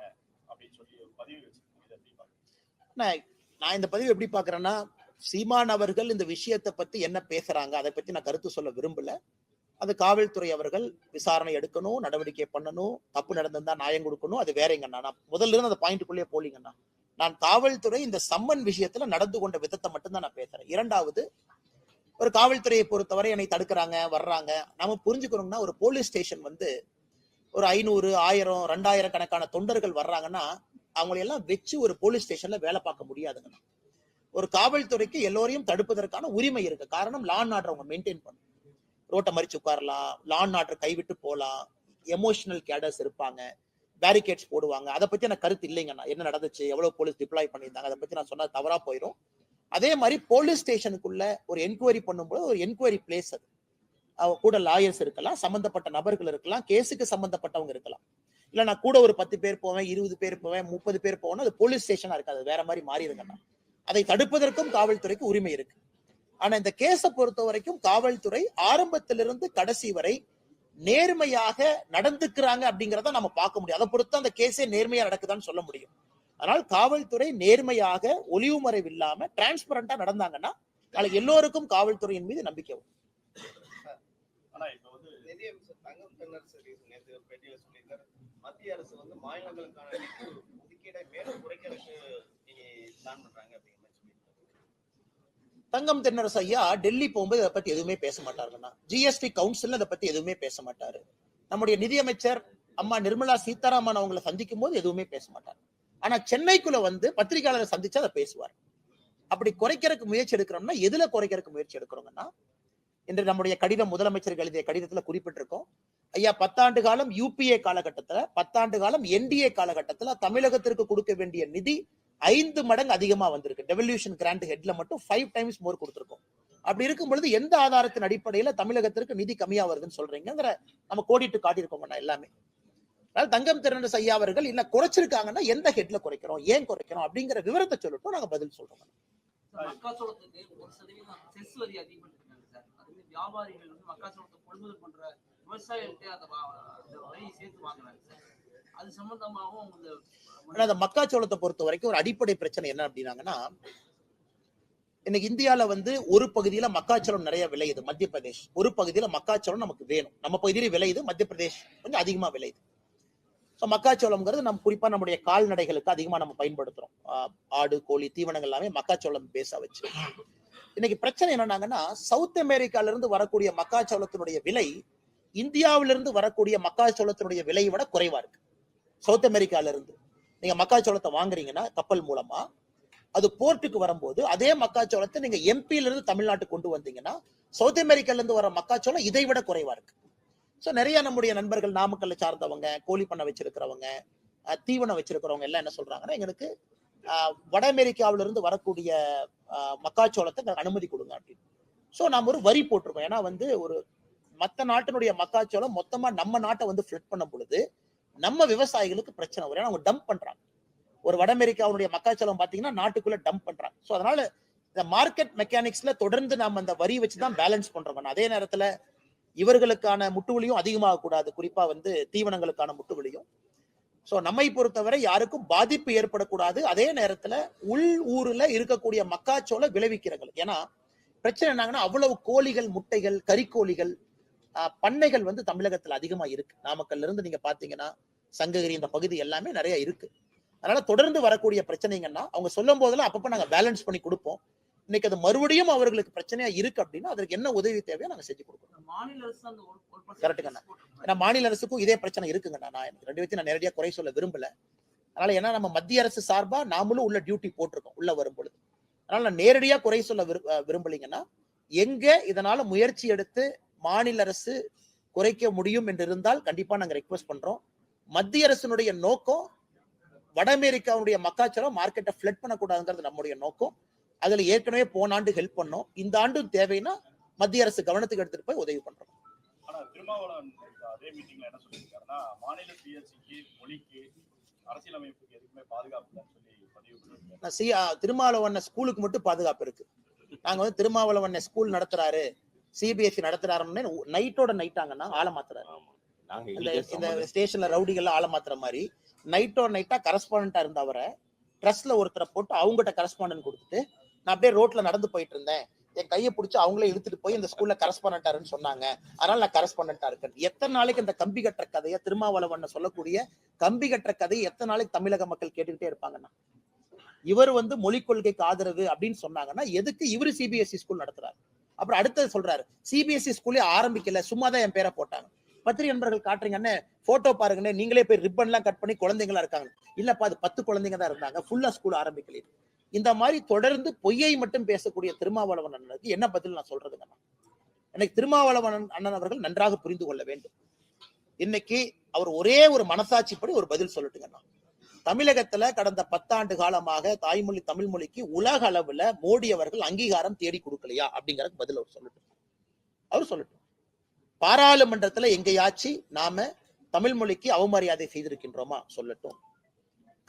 அப்படின்னு சொல்லி ஒரு பதிவு வச்சிருக்காங்க. இதை எப்படி பாக்குறீங்க? நான் இந்த பதிவு எப்படி பாக்குறேன்னா, சீமான் அவர்கள் இந்த விஷயத்தை பத்தி என்ன பேசுறாங்க அதை பத்தி நான் கருத்து சொல்ல விரும்பல. அது காவல்துறை அவர்கள் விசாரணை எடுக்கணும், நடவடிக்கை பண்ணணும், தப்பு நடந்திருந்தா நியாயம் கொடுக்கணும், அது வேறங்கண்ணா. நான் முதல்ல இருந்து அந்த பாயிண்ட்டுக்குள்ளேயே போலீங்கண்ணா. நான் காவல்துறை இந்த சம்மன் விஷயத்துல நடந்து கொண்ட விதத்தை மட்டும்தான் நான் பேசுறேன். இரண்டாவது, ஒரு காவல்துறையை பொறுத்தவரை என்னை தடுக்கிறாங்க, வர்றாங்க. நாம புரிஞ்சுக்கணும்னா, ஒரு போலீஸ் ஸ்டேஷன் வந்து ஒரு 500, 1000, 2000 கணக்கான தொண்டர்கள் வர்றாங்கன்னா அவங்களையெல்லாம் வச்சு ஒரு போலீஸ் ஸ்டேஷன்ல வேலை பார்க்க முடியாதுங்கண்ணா. ஒரு காவல்துறைக்கு எல்லோரையும் தடுப்பதற்கான உரிமை இருக்கு. காரணம், லா அண்ட் ஆர்டர் அவங்க மெயின்டைன் பண்ணும். ரோட்டை மறிச்சு உட்காரலாம், லா அண்ட் ஆர்டர் கைவிட்டு போகலாம், எமோஷனல் கேடர்ஸ் இருப்பாங்க, பேரிகேட்ஸ் போடுவாங்க. அதை பத்தி எனக்கு கருத்து இல்லைங்கண்ணா. என்ன நடந்துச்சு, எவ்வளவு போலீஸ் டிப்ளாய் பண்ணியிருந்தாங்க, அதை பத்தி நான் சொன்னா தவறா போயிடும். அதே மாதிரி போலீஸ் ஸ்டேஷனுக்குள்ள ஒரு என்கொயரி பண்ணும்போது ஒரு என்கொயரி பிளேஸ் அது. கூட லாயர்ஸ் இருக்கலாம், சம்பந்தப்பட்ட நபர்கள் இருக்கலாம், கேஸுக்கு சம்பந்தப்பட்டவங்க இருக்கலாம். இல்ல நான் கூட ஒரு 10 பேர் போவேன், 20 பேர் போவேன், 30 பேர் போவேன், அது போலீஸ் ஸ்டேஷனா இருக்காது, வேற மாதிரி மாறி இருக்குண்ணா. அதை தடுப்பதற்கும் காவல்துறைக்கு உரிமை இருக்கு. ஆனா இந்த கேஸை பொறுத்த வரைக்கும் காவல்துறை ஆரம்பத்திலிருந்து கடைசி வரை நேர்மையாக நடந்துக்கிறாங்க அப்படிங்கிறத நம்ம பார்க்க முடியும். அதை பொறுத்து அந்த கேஸே நேர்மையா நடக்குதான்னு சொல்ல முடியும். அதனால் காவல்துறை நேர்மையாக, ஒளிவு மறைவு இல்லாம டிரான்ஸ்பரண்டா நடந்தாங்கன்னா நாளைக்கு எல்லோருக்கும் காவல்துறையின் மீது நம்பிக்கை வரும். ஆனா இப்ப வந்து நிதியமைச்சர் தங்கம் தென்னரசு நேற்று பேட்டியில சொல்லியிருக்காரு, மத்திய அரசு வந்து மாநிலங்களுக்கான ஒதுக்கீடை மேலும் குறைக்கிறதுக்கு பிளான் பண்றாங்க அப்படிங்கிற மாதிரி சொல்லியிருக்காரு. தங்கம் தென்னரசு ஐயா டெல்லி போகும்போது அதை பத்தி எதுவுமே பேச மாட்டாருன்னா. ஜிஎஸ்டி கவுன்சில் அதை பத்தி எதுவுமே பேச மாட்டாரு. நம்முடைய நிதியமைச்சர் அம்மா நிர்மலா சீதாராமன் அவங்களை சந்திக்கும் போது எதுவுமே பேச மாட்டாரு. ஆனா சென்னைக்குள்ள வந்து பத்திரிகையாளரை சந்திச்சு அதை பேசுவார். அப்படி குறைக்கிறதுக்கு முயற்சி எடுக்கிறோம்னா எதுல குறைக்கிறதுக்கு முயற்சி எடுக்கிறோம்னா, இன்று நம்முடைய கடிதம் முதலமைச்சருக்கு எழுதிய கடிதத்துல குறிப்பிட்டிருக்கோம். ஐயா 10 ஆண்டு காலம் யூபிஏ காலகட்டத்துல, 10 ஆண்டு காலம் என்டிஏ காலகட்டத்துல தமிழகத்திற்கு கொடுக்க வேண்டிய நிதி 5 மடங்கு அதிகமா வந்திருக்கு. டெவல்யூஷன் கிராண்ட் ஹெட்ல மட்டும் 5 டைம்ஸ் மோர் கொடுத்திருக்கோம். அப்படி இருக்கும் பொழுது எந்த ஆதாரத்தின் அடிப்படையில தமிழகத்திற்கு நிதி கம்மியா வருதுன்னு சொல்றீங்கிற நம்ம கோடிட்டு காட்டியிருக்கோம்னா எல்லாமே. அதனால தங்கம் தென்னரசு ஐயா அவர்கள் என்ன குறைச்சிருக்காங்கன்னா எந்த ஹெட்ல குறைக்கிறோம், ஏன் குறைக்கிறோம் அப்படிங்கிற விவரத்தை சொல்லட்டும், நாங்க பதில் சொல்றோம். மக்காச்சோளத்துக்கு 1% செஸ் வரி அதிகப்படுத்திருக்காங்க சார். அதுவே வியாபாரிகள் வந்து மக்காச்சோளத்தை கொள்முதல் பண்ற விவசாயிகள்கிட்ட அந்த வரியை சேர்த்து வாங்குறாங்க சார். அது சம்பந்தமாகவும் அந்த மக்காச்சோளத்தை பொறுத்த வரைக்கும் ஒரு அடிப்படை பிரச்சனை என்ன அப்படின்னாங்கன்னா, இன்னைக்கு இந்தியால வந்து ஒரு பகுதியில மக்காச்சோளம் நிறைய விளையுது, மத்திய பிரதேஷ். ஒரு பகுதியில மக்காச்சோளம் நமக்கு வேணும், நம்ம பகுதியில விளையுது, மத்திய பிரதேஷ் கொஞ்சம் அதிகமா விளையுது. மக்காச்சோளம்ங்கிறது நம்ம குறிப்பா நம்முடைய கால்நடைகளுக்கு அதிகமா நம்ம பயன்படுத்துறோம். ஆடு, கோழி, தீவனங்கள் எல்லாமே மக்காச்சோளம் பேஸா வச்சு. இன்னைக்கு பிரச்சனை என்னன்னாங்கன்னா, சவுத் அமெரிக்கால இருந்து வரக்கூடிய மக்காச்சோளத்தினுடைய விலை இந்தியாவிலிருந்து வரக்கூடிய மக்காச்சோளத்தினுடைய விலையை விட குறைவா இருக்கு. சவுத் அமெரிக்கால இருந்து நீங்க மக்காச்சோளத்தை வாங்குறீங்கன்னா கப்பல் மூலமா, அது போர்ட்டுக்கு வரும்போது அதே மக்காச்சோளத்தை நீங்க எம்பியில இருந்து தமிழ்நாட்டுக்கு கொண்டு வந்தீங்கன்னா சவுத் அமெரிக்கால இருந்து வர மக்காச்சோளம் இதை விட குறைவா இருக்கு. சோ நிறைய நம்முடைய நண்பர்கள் நாமக்கல்ல சார்ந்தவங்க, கோழி பண்ணை வச்சிருக்கிறவங்க, தீவனம் வச்சிருக்கிறவங்க எல்லாம் என்ன சொல்றாங்கன்னா, எங்களுக்கு வட அமெரிக்காவில இருந்து வரக்கூடிய மக்காச்சோளத்தை அனுமதி கொடுங்க அப்படின்னு. சோ நாம ஒரு வரி போட்டிருக்கோம். ஏன்னா வந்து ஒரு மத்த நாட்டினுடைய மக்காச்சோளம் மொத்தமா நம்ம நாட்டை வந்து ஃபிளட் பண்ணும் பொழுது நம்ம விவசாயிகளுக்கு பிரச்சனை வரும். ஏன்னா அவங்க டம்ப் பண்றாங்க. ஒரு வட அமெரிக்காவுடைய மக்காச்சோளம் பாத்தீங்கன்னா நாட்டுக்குள்ள டம்ப் பண்றாங்க. சோ அதனால இந்த மார்க்கெட் மெக்கானிக்ஸ்ல தொடர்ந்து நாம அந்த வரி வச்சுதான் பேலன்ஸ் பண்றோம். அதே நேரத்துல இவர்களுக்கான முட்டுவலியும் அதிகமாக கூடாது, குறிப்பா வந்து தீவனங்களுக்கான முட்டுவலியும். சோ நம்மை பொறுத்தவரை யாருக்கும் பாதிப்பு ஏற்படக்கூடாது. அதே நேரத்துல உள் ஊர்ல இருக்கக்கூடிய மக்காச்சோள விளைவிக்கிறவர்கள், ஏன்னா பிரச்சனை என்னங்கன்னா அவ்வளவு கோழிகள், முட்டைகள், கறிக்கோழிகள், பண்ணைகள் வந்து தமிழகத்துல அதிகமா இருக்கு. நாமக்கல்ல இருந்து நீங்க பாத்தீங்கன்னா சங்ககிரி இந்த பகுதி எல்லாமே நிறைய இருக்கு. அதனால தொடர்ந்து வரக்கூடிய பிரச்சனைங்கன்னா அவங்க சொல்லும் போதெல்லாம் அப்பப்ப நாங்க பேலன்ஸ் பண்ணி கொடுப்போம். இன்னைக்கு அது மறுபடியும் அவர்களுக்கு பிரச்சனையா இருக்கு அப்படின்னா அதற்கு என்ன உதவி தேவையோ நாங்க செஞ்சு கொடுக்கணும். மாநில அரசு அந்த 1% கரெக்ட்டுங்கண்ணா. ஏன்னா மாநில அரசுக்கும் இதே பிரச்சனை இருக்குங்கண்ணா. நான் எனக்கு ரெண்டு பேர்த்தையும் நான் நேரடியா குறை சொல்ல விரும்பல. அதனால ஏன்னா நம்ம மத்திய அரசு சார்பா நாமளும் உள்ள டியூட்டி போட்டிருக்கோம் உள்ள வரும் பொழுது. அதனால நான் நேரடியா குறை சொல்ல விரும்பலைங்கன்னா, எங்க இதனால முயற்சி எடுத்து மாநில அரசு குறைக்க முடியும் என்று இருந்தால் கண்டிப்பா நாங்க ரெக்வெஸ்ட் பண்றோம். மத்திய அரசினுடைய நோக்கம் வட அமெரிக்காவுடைய மக்காச்சோளம் மார்க்கெட்டை ஃபிளட் பண்ணக்கூடாதுங்கிறது நம்முடைய நோக்கம். அதுல ஏற்கனவே போன ஆண்டு ஹெல்ப் பண்ணோம். இந்த ஆண்டு தேவைன்னா மத்திய அரசு கவனத்துக்கு எடுத்துட்டு போய் உதவி பண்றோம். ஆனா திருமாவளவன் அதே மீட்டிங்ல என்ன சொல்லியிருக்காருன்னா, மாநில சுயாட்சிக்கு, மொழிக்கு, அரசியலமைப்புக்கு எதுக்குமே பாதுகாப்பு இல்லைன்னு சொல்லி பதிவு பண்ணிருக்காரு. திருமாவளவன் ஸ்கூலுக்கு மட்டும் பாதுகாப்பு இருக்கு. நாங்க வந்து திருமாவளவன் ஸ்கூல் நடத்துறாரு, சிபிஎஸ்சி நடத்துறாருன்னு நைட்டோட நைட்டாங்கன்னா ஆள மாத்துறாரு. இந்த ஸ்டேஷன்ல ரவுடிகள் ஆள மாத்துற மாதிரி நைட்டோட நைட்டா கரஸ்பாண்டா இருந்தவரை ட்ரஸ்ட்ல ஒருத்தரை போட்டு அவங்ககிட்ட கரஸ்பாண்டன்ட் கொடுத்துட்டு, நான் அப்படியே ரோட்ல நடந்து போயிட்டு இருந்தேன், என் கையை பிடிச்சி அவங்களே இழுத்துட்டு போய் இந்த ஸ்கூல்ல கரஸ்பாண்டன்டாருன்னு சொன்னாங்க, அதனால நான் கரஸ்பாண்டன்டா இருக்கேன். எத்தனை நாளைக்கு இந்த கம்பி கட்டுற கதையை, திருமாவளவன் சொல்லக்கூடிய கம்பி கட்டுற கதையை எத்தனை நாளைக்கு தமிழக மக்கள் கேட்டுக்கிட்டே இருப்பாங்கன்னா? இவர் வந்து மொழிக் கொள்கைக்கு ஆதரவு அப்படின்னு சொன்னாங்கன்னா எதுக்கு இவரு சிபிஎஸ்இ ஸ்கூல் நடத்துறாரு? அப்புறம் அடுத்தது சொல்றாரு சிபிஎஸ்இ ஸ்கூலே ஆரம்பிக்கல, சும்மாதான் என் பேரை போட்டாங்க. பத்திரிகை நண்பர்கள் காட்டுறீங்கன்னு போட்டோ பாருங்கன்னு, நீங்களே போய் ரிப்பன் எல்லாம் கட் பண்ணி குழந்தைங்களா இருக்காங்க. இல்லப்பா அது 10 குழந்தைங்க தான் இருந்தாங்க, ஃபுல்லா ஸ்கூல் ஆரம்பிக்கல. இந்த மாதிரி தொடர்ந்து பொய்யை மட்டும் பேசக்கூடிய திருமாவளவன் அண்ணனுக்கு என்ன பதில் நான் சொல்றதுங்க? எனக்கு திருமாவளவன் அண்ணன் அவர்கள் நன்றாக புரிந்து கொள்ள வேண்டும். இன்னைக்கு அவர் ஒரே ஒரு மனசாட்சிப்படி ஒரு பதில் சொல்லட்டுங்க. தமிழகத்துல கடந்த 10 ஆண்டு காலமாக தாய்மொழி தமிழ் மொழிக்கு உலக அளவுல மோடி அவர்கள் அங்கீகாரம் தேடி கொடுக்கலையா அப்படிங்கறதுக்கு பதில் அவர் சொல்லட்டும். அவர் சொல்லட்டும். பாராளுமன்றத்துல எங்கேயாச்சும் நாம தமிழ் மொழிக்கு அவமரியாதை செய்திருக்கின்றோமா? சொல்லட்டும்.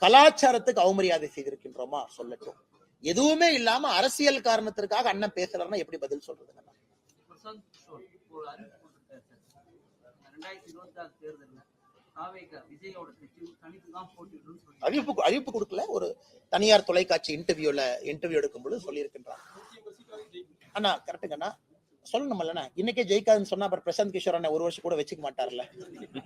கலாச்சாரத்துக்கு அவமரியாதை செய்திருக்கின்றோமா? சொல்லட்டும். எதுவுமே இல்லாம அரசியல் காரணத்திற்காக அண்ணன் பேசலன்னா எப்படி பதில் சொல்றதுங்க? அறிவிப்பு கொடுக்கல, ஒரு தனியார் தொலைக்காட்சி இன்டர்வியூ எடுக்கும்போது சொல்லி இருக்கின்றார். அண்ணா கரெக்டுங்கண்ணா, சொல்லணும்ல. இன்னைக்கே ஜெயிக்காதுன்னு சொன்னா அப்புறம் பிரசாந்த் கிஷோர் அண்ணன் ஒரு வருஷம் கூட வச்சுக்க மாட்டார்ல.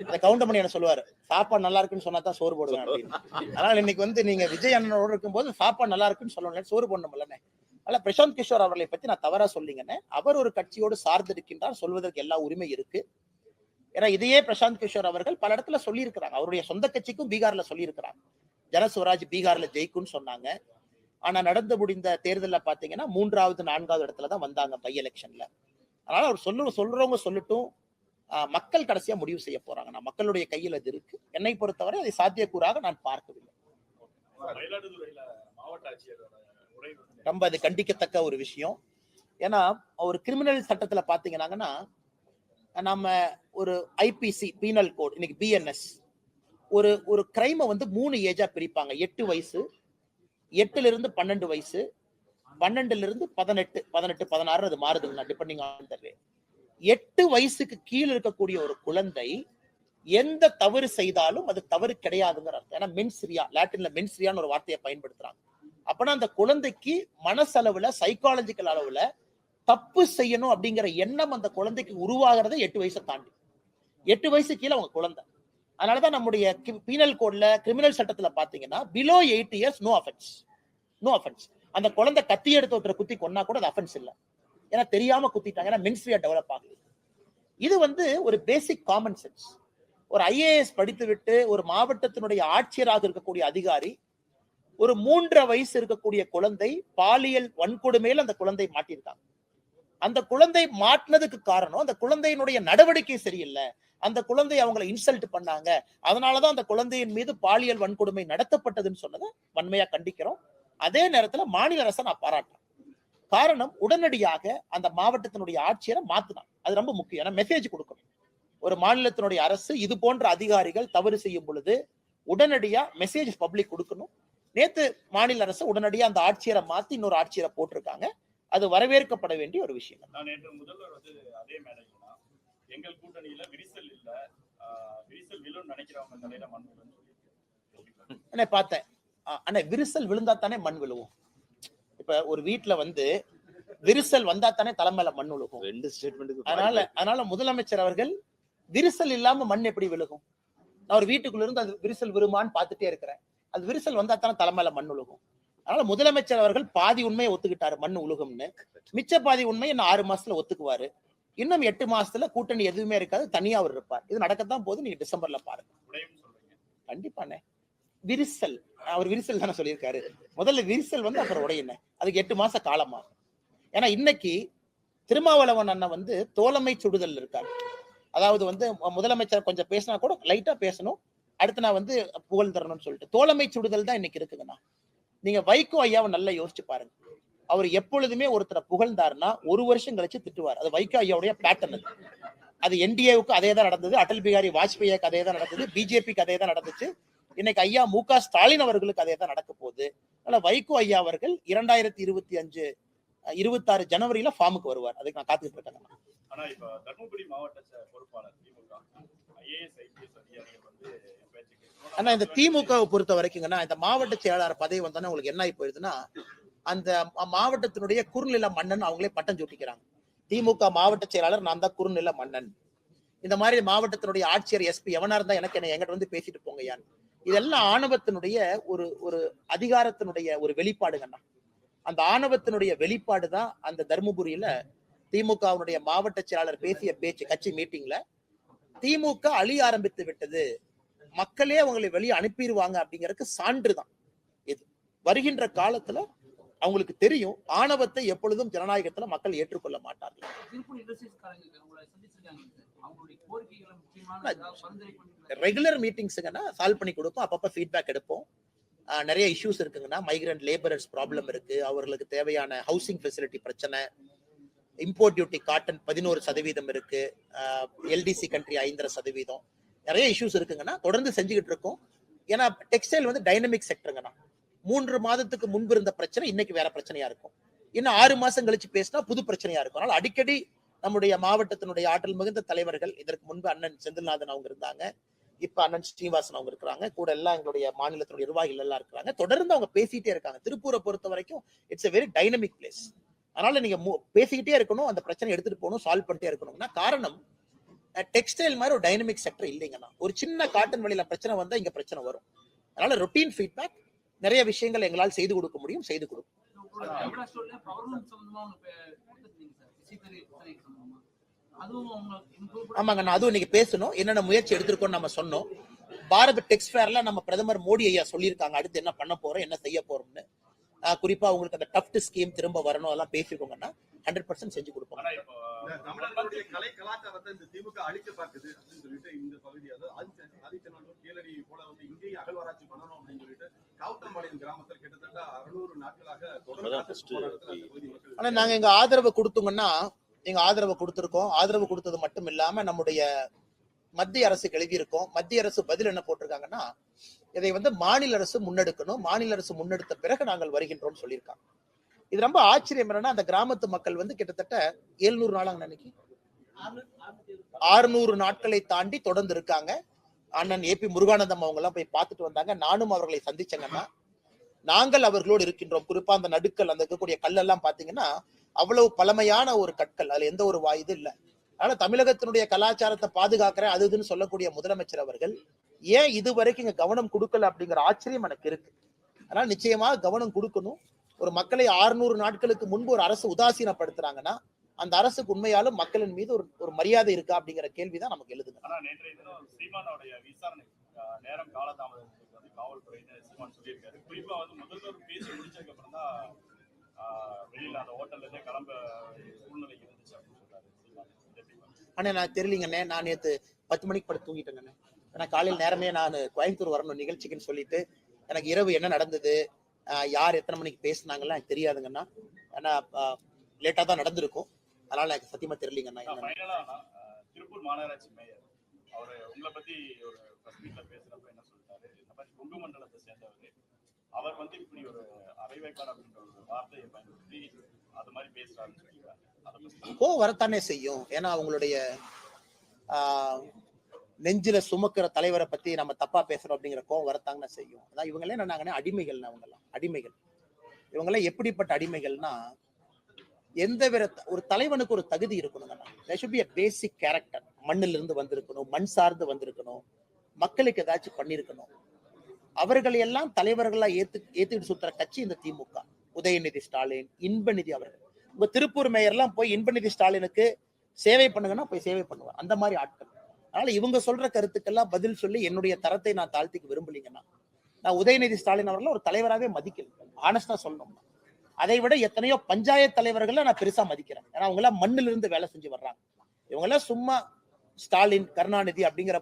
அதை கவுண்ட் பண்ணி என்ன சொல்லுவாரு, சாப்பாடு நல்லா இருக்குன்னு சொன்னா தான் சோறு போடுவேன் அப்படின்னு. அதனால இன்னைக்கு வந்து நீங்க விஜய் அண்ணனோட இருக்கும்போது சாப்பாடு நல்லா இருக்குன்னு சொல்லணும், சோறு போடணும்லண்ணே. அதனால பிரசாந்த் கிஷோர் அவர்களை பத்தி நான் தவறா சொல்லிங்கண்ணே. அவர் ஒரு கட்சியோடு சார்ந்து இருக்கின்றார், சொல்வதற்கு எல்லா உரிமை இருக்கு. ஏன்னா இதையே பிரசாந்த் கிஷோர் அவர்கள் பல இடத்துல சொல்லி இருக்கிறாங்க. அவருடைய சொந்த கட்சிக்கும் பீகார்ல சொல்லி இருக்கிறாங்க, ஜனஸ்வராஜ் பீகார்ல ஜெயிக்கும்னு சொன்னாங்க. ஆனா நடந்து முடிந்த தேர்தலில் பாத்தீங்கன்னா 3வது 4வது இடத்துலதான் வந்தாங்க பை எலெக்ஷன்ல. அதனால அவர் சொல்றவங்க சொல்லட்டும், மக்கள் கடைசியா முடிவு செய்ய போறாங்க. நான் மக்களுடைய கையில் அது இருக்கு. என்னை பொறுத்தவரை அதை சாத்தியக்கூறாக நான் பார்க்கவில்லை. ரொம்ப அது கண்டிக்கத்தக்க ஒரு விஷயம். ஏன்னா ஒரு கிரிமினல் சட்டத்துல பாத்தீங்கன்னா நம்ம ஒரு ஐபிசி பீனல் கோட் இன்னைக்கு பிஎன்எஸ் ஒரு கிரைமை வந்து 3 ஏஜா பிரிப்பாங்க. 8 வயசு, 8ல இருந்து 12 வயசு, 12ல இருந்து 18, 16 அது மாறுதுங்க டிபெண்டிங் ஆன் தி வே. 8 வயசுக்கு கீழே இருக்கக்கூடிய ஒரு குழந்தை எந்த தவறு செய்தாலும் அது தவறு கிடையாதுங்கிற அர்த்தம். ஏன்னா மென்ஸ்ரியா, லாட்டின்ல மென்ஸ்ரியான்னு ஒரு வார்த்தையை பயன்படுத்துறாங்க. அப்பனா அந்த குழந்தைக்கு மனசளவுல சைக்காலஜிக்கல் அளவுல தப்பு செய்யணும் அப்படிங்கிற எண்ணம் அந்த குழந்தைக்கு உருவாகிறத 8 வயசை தாண்டி. 8 வயசு கீழே அவங்க குழந்தை. அதனாலதான் நம்முடைய பீனல் கோட்ல கிரிமினல் சட்டத்துல பாத்தீங்கன்னா பிலோ 8 இயர்ஸ் நோ அஃபென்ஸ். அந்த குழந்தை கத்தி எடுத்து ஒருத்தரை குத்தி கொன்னா கூட அது அஃபென்ஸ் இல்லை, ஏன்னா தெரியாம குத்திட்டாங்க, ஏன்னா மென்ஸ்ரியா டெவலப் ஆகுது. இது வந்து ஒரு பேசிக் காமன் சென்ஸ். ஒரு ஐஏஎஸ் படித்து விட்டு ஒரு மாவட்டத்தினுடைய ஆட்சியராக இருக்கக்கூடிய அதிகாரி ஒரு 3.5 வயசு இருக்கக்கூடிய குழந்தை பாலியல் வன்கொடுமையில் அந்த குழந்தை மாட்டியிருக்காங்க. அந்த குழந்தை மாட்டினதுக்கு காரணம் அந்த குழந்தையினுடைய நடவடிக்கை சரியில்லை, அந்த குழந்தை அவங்களை இன்சல்ட் பண்ணாங்க, அதனாலதான் அந்த குழந்தையின் மீது பாலியல் வன்கொடுமை நடத்தப்பட்டதுன்னு சொன்னதை வன்மையா கண்டிக்கிறோம். அதே நேரத்துல மாநில அரசை நான் பாராட்டுறேன். காரணம் உடனடியாக அந்த மாவட்டத்தினுடைய ஆட்சியரை மாத்தினாங்க. அது ரொம்ப முக்கியம். ஏன்னா மெசேஜ் கொடுக்கணும். ஒரு மாநிலத்தினுடைய அரசு இது போன்ற அதிகாரிகள் தவறு செய்யும் பொழுது உடனடியா மெசேஜ் பப்ளிக் கொடுக்கணும். நேத்து மாநில அரசு உடனடியா அந்த ஆட்சியரை மாத்தி இன்னொரு ஆட்சியரை போட்டிருக்காங்க. அது வரவேற்கப்பட வேண்டிய ஒரு விஷயம். நான் நேற்று முதல்வர் வந்து அதே மேடையில எங்கள் கூட்டணியில விரிசல் இல்ல, விரிசல் விழுன்னு நினைக்கிறவங்க தலையில மண் விழுன்னு பார்த்தேன். ஆனா விரிசல் விழுந்தா தானே மண் விழுவும். இப்ப ஒரு வீட்டுல வந்து விரிசல் வந்தா தானே தலைமையில மண் விழுகும். அதனால முதலமைச்சர் அவர்கள் விரிசல் இல்லாம மண் எப்படி விழுகும்? நான் ஒரு வீட்டுக்குள்ள இருந்து அது விரிசல் விழுமான்னு பார்த்துட்டே இருக்கிறேன். அது விரிசல் வந்தா தானே தலைமையில மண் விழுகும். அதனால முதலமைச்சர் அவர்கள் பாதி உண்மையை ஒத்துக்கிட்டாரு, மண் உலகம்னு. மிச்ச பாதி உண்மை இன்னும் 6 மாசத்துல ஒத்துக்குவாரு. இன்னும் 8 மாசத்துல கூட்டணி எதுவுமே இருக்காது, தனியா அவர் இருப்பார். இது நடக்கத்தான் போது, நீங்க டிசம்பர்ல பாருங்க. கண்டிப்பாண்ணே. விரிசல், அவர் விரிசல் தானே சொல்லியிருக்காரு. முதல்ல விரிசல் வந்து அப்புறம் உடையின, அதுக்கு 8 மாச காலமா. ஏன்னா இன்னைக்கு திருமாவளவன் அண்ணன் வந்து தோழமை சுடுதல் இருக்காரு. அதாவது வந்து முதலமைச்சர் கொஞ்சம் பேசினா கூட லைட்டா பேசணும், அடுத்து நான் வந்து புகழ் தரணும்னு சொல்லிட்டு தோழமை சுடுதல் தான் இன்னைக்கு இருக்குங்கண்ணா. நீங்க வைகோ ஐயாவை நல்லா யோசிச்சு பாருங்க. அவர் எப்பொழுதுமே ஒருத்தரை புகழ்ந்தாருன்னா 1 வருஷம் கழிச்சு திட்டுவார். அது வைகோ ஐயாவுடைய பேட்டர்ன். அது என்டிஏவுக்கு அதே தான் நடந்தது, அடல் பிகாரி வாஜ்பேயிக்கு அதே தான் நடந்தது, பிஜேபிக்கு அதே தான் நடந்துச்சு. இன்னைக்கு ஐயா மு.க. ஸ்டாலின் அவர்களுக்கு அதே தான் நடக்க போகுது. அதனால வைகோ ஐயா அவர்கள் 2025 26 ஜனவரியில ஃபார்முக்கு வருவார். அதுக்கு நான் காத்துக்கிட்டு இருக்கேன். ஆனா இப்ப தர்மபுரி மாவட்ட பொறுப்பாளர் திமுக ஐஏஎஸ் ஐபிஎஸ் அதிகாரிகள் வந்து ஆனா இந்த திமுகவை பொறுத்த வரைக்குங்கன்னா, இந்த மாவட்ட செயலாளர் பதவி வந்தோன்னா உங்களுக்கு என்ன ஆகி போயிருதுன்னா, அந்த மாவட்டத்தினுடைய குறுநில மன்னன் அவங்களே பட்டம் சூட்டிக்கிறாங்க. திமுக மாவட்ட செயலாளர் நான் தான் குறுநில மன்னன். இந்த மாதிரி மாவட்டத்தினுடைய ஆட்சியர் எஸ்பி எவனா இருந்தா எனக்கு என்ன, எங்கிட்ட வந்து பேசிட்டு போங்க யான். இதெல்லாம் ஆணவத்தினுடைய ஒரு அதிகாரத்தினுடைய ஒரு வெளிப்பாடுங்கண்ணா. அந்த ஆணவத்தினுடைய வெளிப்பாடு தான் அந்த தர்மபுரியில திமுகவுடைய மாவட்ட செயலாளர் பேசிய பேச்சு கட்சி மீட்டிங்ல. திமுக அழிய ஆரம்பித்து விட்டது, மக்களே அவங்களை வெளியே அனுப்பிடுவாங்க அப்படிங்கறதுக்கு சான்று தான் இது. வருகின்ற காலத்துல அவங்களுக்கு தெரியும், ஆணவத்தை எப்பொழுதும் ஜனநாயகத்துல மக்கள் ஏற்றுக்கொள்ள மாட்டார்கள். ரெகுலர் மீட்டிங்ஸ்ங்கன்னா சால்வ் பண்ணி கொடுப்போம், அப்பப்ப ஃபீட்பேக் எடுப்போம். நிறைய இஷ்யூஸ் இருக்குங்கன்னா, மைக்ரண்ட் லேபரர்ஸ் ப்ராப்ளம் இருக்கு, அவர்களுக்கு தேவையான ஹவுசிங் ஃபெசிலிட்டி பிரச்சனை, இம்போர்ட் டியூட்டி காட்டன் 11% இருக்கு, எல்டிசி கண்ட்ரி 5.5%, நிறைய இஷ்யூஸ் இருக்குங்கன்னா தொடர்ந்து செஞ்சுக்கிட்டு இருக்கோம். ஏன்னா டெக்ஸ்டைல் வந்து டைனமிக் செக்டருங்கண்ணா. 3 மாதத்துக்கு முன்பு இருந்த பிரச்சனை இன்னைக்கு வேற பிரச்சனையா இருக்கும், இன்னும் 6 மாசம் கழிச்சு பேசினா புது பிரச்சனையா இருக்கும். அதனால அடிக்கடி நம்முடைய மாவட்டத்தினுடைய ஆற்றல் மிகுந்த தலைவர்கள், இதற்கு முன்பு அண்ணன் செந்தில்நாதன் அவங்க இருந்தாங்க, இப்ப அண்ணன் ஸ்ரீனிவாசன் அவங்க இருக்கிறாங்க, கூட எல்லாம் எங்களுடைய மாநிலத்தினுடைய நிர்வாகிகள் எல்லாம் இருக்கிறாங்க, தொடர்ந்து அவங்க பேசிட்டே இருக்காங்க. திருப்பூரை பொறுத்த வரைக்கும் it's a very dynamic place. அதனால நீங்க பேசிக்கிட்டே இருக்கணும், அந்த பிரச்சனை எடுத்துட்டு போகணும், சால்வ் பண்ணிட்டே இருக்கணும்னா. காரணம் டெக்ஸ்டைல் மாதிரி ஒரு டைனமிக் செக்டர் இல்லைங்கண்ணா. ஒரு சின்ன காட்டன் வழியில பிரச்சனை வந்தா இங்க பிரச்சனை வரும். அதனால ரொட்டீன் ஃபீட்பேக், நிறைய விஷயங்கள் எங்களால் செய்து கொடுக்க முடியும், செய்து கொடுக்கும். ஆமாங்கண்ணா, அதுவும் இன்னைக்கு பேசணும், என்னென்ன முயற்சி எடுத்திருக்கோம் நம்ம சொன்னோம். பாரத் டெக்ஸ் ஃபேர்ல நம்ம பிரதமர் மோடி ஐயா சொல்லியிருக்காங்க அடுத்து என்ன பண்ண போறோம், என்ன செய்ய போறோம்னு. குறிப்பா உங்களுக்கு அந்த டஃப்ட் ஸ்கீம் திரும்ப வரணும், அதெல்லாம் பேசிருக்கோங்கன்னா 100% செஞ்சு கொடுப்போம். கலை கலாச்சாரத்தை இந்த திமுக அழிக்க பார்க்குது அப்படின்னு சொல்லிட்டு இந்த பகுதியாவது ஆதித்தநாதூர் கீழடி போல வந்து இங்கேயும் அகழ்வாராய்ச்சி பண்ணணும் அப்படின்னு சொல்லிட்டு காவுத்தம்பாளையம் கிராமத்தில் கிட்டத்தட்ட 600 நாட்களாக தொடர்ந்து. ஆனா நாங்க எங்க ஆதரவு கொடுத்தோங்கன்னா, எங்க ஆதரவு கொடுத்திருக்கோம். ஆதரவு கொடுத்தது மட்டும் இல்லாம நம்முடைய மத்திய அரசுக்கு எழுதியிருக்கோம். மத்திய அரசு பதில் என்ன போட்டிருக்காங்கன்னா, இதை வந்து மாநில அரசு முன்னெடுக்கணும், மாநில அரசு முன்னெடுத்த பிறகு நாங்கள் வருகின்றோம் சொல்லியிருக்காங்க. இது ரொம்ப ஆச்சரியம் என்னன்னா, அந்த கிராமத்து மக்கள் வந்து கிட்டத்தட்ட 700 நாளாங்க அன்னைக்கு 600 நாட்களை தாண்டி தொடர்ந்து இருக்காங்க. அண்ணன் ஏபி முருகானந்தம் அவங்க எல்லாம் போய் பார்த்துட்டு வந்தாங்க, நானும் அவர்களை சந்திச்சேங்கன்னா. நாங்கள் அவர்களோடு இருக்கின்றோம். குறிப்பா அந்த நடுக்கல், அந்த இருக்கக்கூடிய கல்லெல்லாம் பாத்தீங்கன்னா அவ்வளவு பழமையான ஒரு கற்கள், அதுல எந்த ஒரு இது இல்லை. அதனால தமிழகத்தினுடைய கலாச்சாரத்தை பாதுகாக்கிற அது இதுன்னு சொல்லக்கூடிய முதலமைச்சர் அவர்கள் ஏன் இதுவரைக்கும் இங்க கவனம் கொடுக்கல அப்படிங்கிற ஆச்சரியம் எனக்கு இருக்கு. அதனால நிச்சயமாக கவனம் கொடுக்கணும். ஒரு மக்களை 600 நாட்களுக்கு முன்பு ஒரு அரசு உதாசீனப்படுத்துறாங்கன்னா, அந்த அரசுக்கு உண்மையாலும் மக்களின் மீது ஒரு மரியாதை இருக்கா அப்படிங்கிற கேள்விதான் நமக்கு எழுதுங்க. ஆனா நேற்றைய தினம் சீமானுடைய விசாரணை நேரம் காலதாமதத்துக்கு வந்து காவல்துறையினர் சீமான் சொல்லியிருக்காரு. குறிப்பா வந்து முதல்வர் பேசி முடிச்சதுக்கு அப்புறம் தான் வெளியில அந்த ஹோட்டல்ல இருந்தே கிளம்ப சூழ்நிலை இருந்துச்சு அப்படின்னு சொல்றாரு சீமான். ஆனா நான் தெரியலங்கண்ணே, நான் நேற்று 10 மணிக்கு படுத்து தூங்கிட்டேங்கண்ணே. ஏன்னா காலையில் நேரமே நான் கோயம்புத்தூர் வரணும் நிகழ்ச்சிக்குன்னு சொல்லிட்டு, எனக்கு இரவு என்ன நடந்தது, யார் எத்தனை மணிக்கு பேசினாங்கலாம் எனக்கு தெரியாதுங்கண்ணா. ஏன்னா லேட்டா தான் நடந்திருக்கும், அதனால எனக்கு சத்தியமா தெரியலங்கண்ணா. திருப்பூர் மாநகராட்சி மேயர் அவரு உங்களை பத்தி ஒரு பிரஸ் மீட்ல பேசுறப்ப என்ன சொல்லிட்டாரு, இந்த மாதிரி கொங்கு மண்டலத்தை சேர்ந்தவர், அவர் வந்து இப்படி ஒரு அரைவேக்காடு அப்படின்ற ஒரு வார்த்தையை பயன்படுத்தி அது மாதிரி பேசுறாருன்னு சொல்லியிருக்காங்க. வரத்தானே செய்யும். ஏன்னா அவங்களுடைய நெஞ்சில சுமக்கிற தலைவரை பத்தி நம்ம தப்பா பேசுறோம் அப்படிங்கிற கோவம் வரத்தாங்கன்னு செய்யும். அதான் இவங்களே என்னன்னாங்கன்னா அடிமைகள், அவங்கெல்லாம் அடிமைகள். இவங்கெல்லாம் எப்படிப்பட்ட அடிமைகள்னா, எந்த வித ஒரு தலைவனுக்கு ஒரு தகுதி இருக்கணுங்கண்ணா. there should be a basic character. மண்ணில இருந்து வந்திருக்கணும், மண் சார்ந்து வந்திருக்கணும், மக்களுக்கு ஏதாச்சும் பண்ணிருக்கணும். அவர்களை எல்லாம் தலைவர்களா ஏத்துக்கிட்டு சுத்துற கட்சி இந்த திமுக. உதயநிதி ஸ்டாலின், இன்பநிதி அவர்கள். உங்க திருப்பூர் மேயர்லாம் போய் இன்பநிதி ஸ்டாலினுக்கு சேவை பண்ணுங்கன்னா போய் சேவை பண்ணுவார். அந்த மாதிரி ஆட்கள். அதனால இவங்க சொல்ற கருத்துக்கெல்லாம் பதில் சொல்லி என்னுடைய தரத்தை நான் தாழ்த்திக்க விரும்பலீங்கன்னா, நான் உதயநிதி ஸ்டாலின் அவர்கள் ஒரு தலைவராகவே மதிக்கல. ஆனஸ்டா சொல்லணும். அதை விட எத்தனையோ பஞ்சாயத்து தலைவர்களை நான் பெருசா மதிக்கிறேன். ஏன்னா அவங்க எல்லாம் மண்ணில இருந்து வேலை செஞ்சு வர்றாங்க. இவங்க எல்லாம் சும்மா ஸ்டாலின், கருணாநிதி அப்படிங்கிற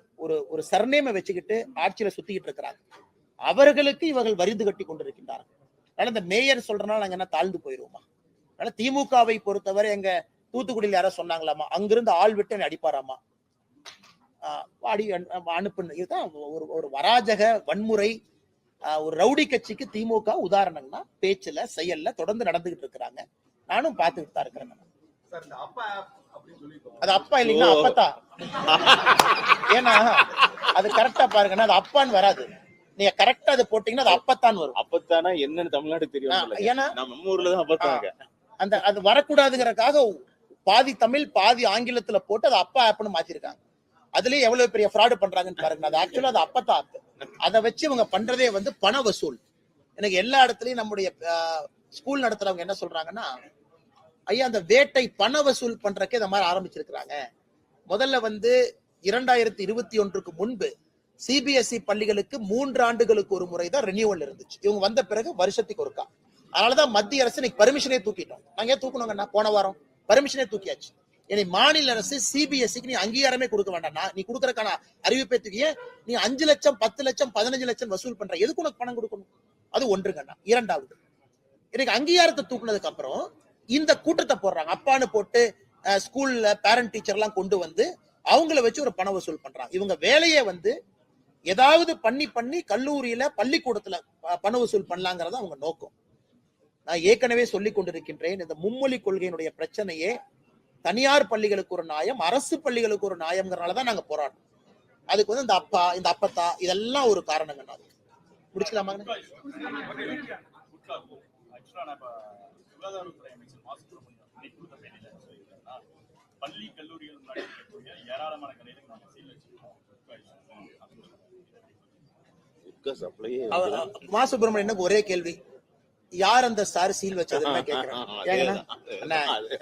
ஒரு சர்நேமை வச்சுக்கிட்டு ஆட்சியில சுத்திக்கிட்டு இருக்கிறாங்க. அவர்களுக்கு இவர்கள் வரிந்து கட்டி கொண்டிருக்கின்றார்கள். அதனால இந்த மேயர் சொல்றதுனால நாங்க என்ன தாழ்ந்து போயிருவோமா? அதனால திமுகவை பொறுத்தவரை எங்க தூத்துக்குடியில் யாரோ சொன்னாங்களாமா, அங்கிருந்து ஆள் விட்டு என்னை அடிப்பாராமா, அனுப்புன்னு. இதுதான் ஒரு வராஜக வன்முறை, ஒரு ரவுடி கட்சிக்கு திமுக உதாரணம்னா பேச்சுல செயல்ல தொடர்ந்து நடந்துகிட்டு இருக்கிறாங்க. நானும் பார்த்துக்கிட்டு தான் இருக்கிறேன். அது அப்பா இல்லைன்னா அப்பத்தா. ஏன்னா அது கரெக்டா பாருங்கன்னா அது அப்பான்னு வராது. நீங்க கரெக்டா அது போட்டீங்கன்னா அது அப்பத்தான் வரும். அப்பத்தானா என்னன்னு தமிழ்நாடு தெரியும். ஏன்னா நம்ம ஊர்லதான் அப்பத்தாங்க. அந்த அது வரக்கூடாதுங்கிறதுக்காக பாதி தமிழ் பாதி ஆங்கிலத்துல போட்டு அது அப்பா ஆப்னு மாத்திருக்காங்க. அதுலயே எவ்வளவு பெரிய ஃப்ராடு பண்றாங்கன்னு பாருங்க. அது ஆக்சுவலா அது அப்பத்தான் ஆப். அதை வச்சு இவங்க பண்றதே வந்து பண வசூல். எனக்கு எல்லா இடத்துலயும் நம்முடைய ஸ்கூல் நடத்துறவங்க என்ன சொல்றாங்கன்னா, ஐயா அந்த வேட்டை பண வசூல் பண்றதுக்கு இந்த மாதிரி ஆரம்பிச்சிருக்கிறாங்க. முதல்ல வந்து 2021 முன்பு சிபிஎஸ்இ பள்ளிகளுக்கு 3 ஆண்டுகளுக்கு ஒரு முறை தான் ரெனியூவல் இருந்துச்சு. இவங்க வந்த பிறகு வருஷத்துக்கு ஒருக்கா. அதனாலதான் மத்திய அரசு இன்னைக்கு பர்மிஷனே தூக்கிட்டோம். நாங்க ஏன் தூக்கணுங்கன்னா போன வாரம் பர்மிஷனே தூக்கியாச்சு. இனி மாநில அரசு சிபிஎஸ்இக்கு நீ அங்கீகாரமே கொடுக்க வேண்டாம். நீ கொடுக்கறதுக்கான அறிவிப்பை தூக்கிய நீ 5 லட்சம் 10 லட்சம் 15 லட்சம் வசூல் பண்ற, எதுக்கு உனக்கு பணம் கொடுக்கணும்? அது ஒன்றுங்கண்ணா. இரண்டாவது, இன்னைக்கு அங்கீகாரத்தை தூக்குனதுக்கு அப்புறம் இந்த கூட்டத்தை போடுறாங்க. அப்பான்னு போட்டு ஸ்கூல்ல பேரண்ட் டீச்சர் எல்லாம் கொண்டு வந்து அவங்கள வச்சு ஒரு பண வசூல் பண்றாங்க. இவங்க வேலையை வந்து ஏதாவது பண்ணி கல்லூரியில பள்ளிக்கூடத்துல பண வசூல் பண்ணலாங்கிறத அவங்க நோக்கம். நான் ஏற்கனவே சொல்லிக் கொண்டிருக்கின்றேன், இந்த மும்மொழி கொள்கையினுடைய பிரச்சனையே தனியார் பள்ளிகளுக்கு ஒரு நியாயம், அரசு பள்ளிகளுக்கு ஒரு நியாயம்ங்கிறனாலதான் நாங்க போராடுறோம். அதுக்கு வந்து இந்த அப்பா, இந்த அப்பத்தா, இதெல்லாம் ஒரு காரணங்க. முடிச்சுக்கலாமா? சுகாதாரத்துறை அமைச்சர் மா சுப்பிரமணியன் கொடுத்த பேட்டியில சொல்லியிருக்காருன்னா, பள்ளி கல்லூரிகள் முன்னாடி இருக்கக்கூடிய ஏராளமான கடைகளுக்கு நாங்கள் சீல் வச்சிருக்கோம். மா சுப்பிரமணியனுக்கு ஒரே கேள்வி, யார் அந்த சார் சீல் வச்சதுன்னு கேக்குறேன்.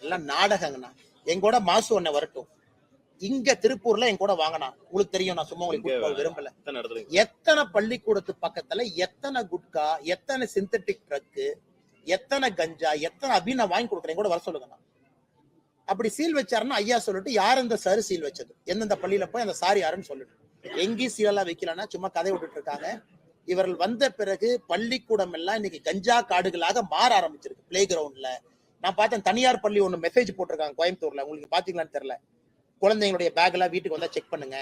எல்லாம் நாடகங்கண்ணா. எங்கூட மாசு ஒன்ன வரட்டும், இங்க திருப்பூர்ல என் கூட வாங்கினா உங்களுக்கு தெரியும். நான் சும்மா உங்களுக்கு விரும்பல. எத்தனை பள்ளிக்கூடத்து பக்கத்துல எத்தனை குட்கா, எத்தனை சிந்தட்டிக் ட்ரக்கு, எத்தனை கஞ்சா, எத்தனை அப்படின்னு நான் வாங்கி கொடுக்குறேன். கூட வர சொல்லுங்க. அப்படி சீல் வச்சாருன்னா ஐயா சொல்லிட்டு யார் அந்த சார் சீல் வச்சது, எந்தெந்த பள்ளியில போய் அந்த சார் யாருன்னு சொல்லிட்டு. எங்கேயும் சீலெல்லாம் வைக்கலன்னா சும்மா கதை விட்டுட்டு இருக்காங்க. இவர்கள் வந்த பிறகு பள்ளிக்கூடம் எல்லாம் இன்னைக்கு கஞ்சா காடுகளாக மாற ஆரம்பிச்சிருக்கு. பிளே கிரவுண்ட்ல நான் பார்த்தேன், தனியார் பள்ளி ஒண்ணு மெசேஜ் போட்டிருக்காங்க கோயம்புத்தூர்ல, உங்களுக்கு பாத்தீங்களான்னு தெரியல. குழந்தைங்களுடைய பேக் எல்லாம் வீட்டுக்கு வந்தா செக் பண்ணுங்க,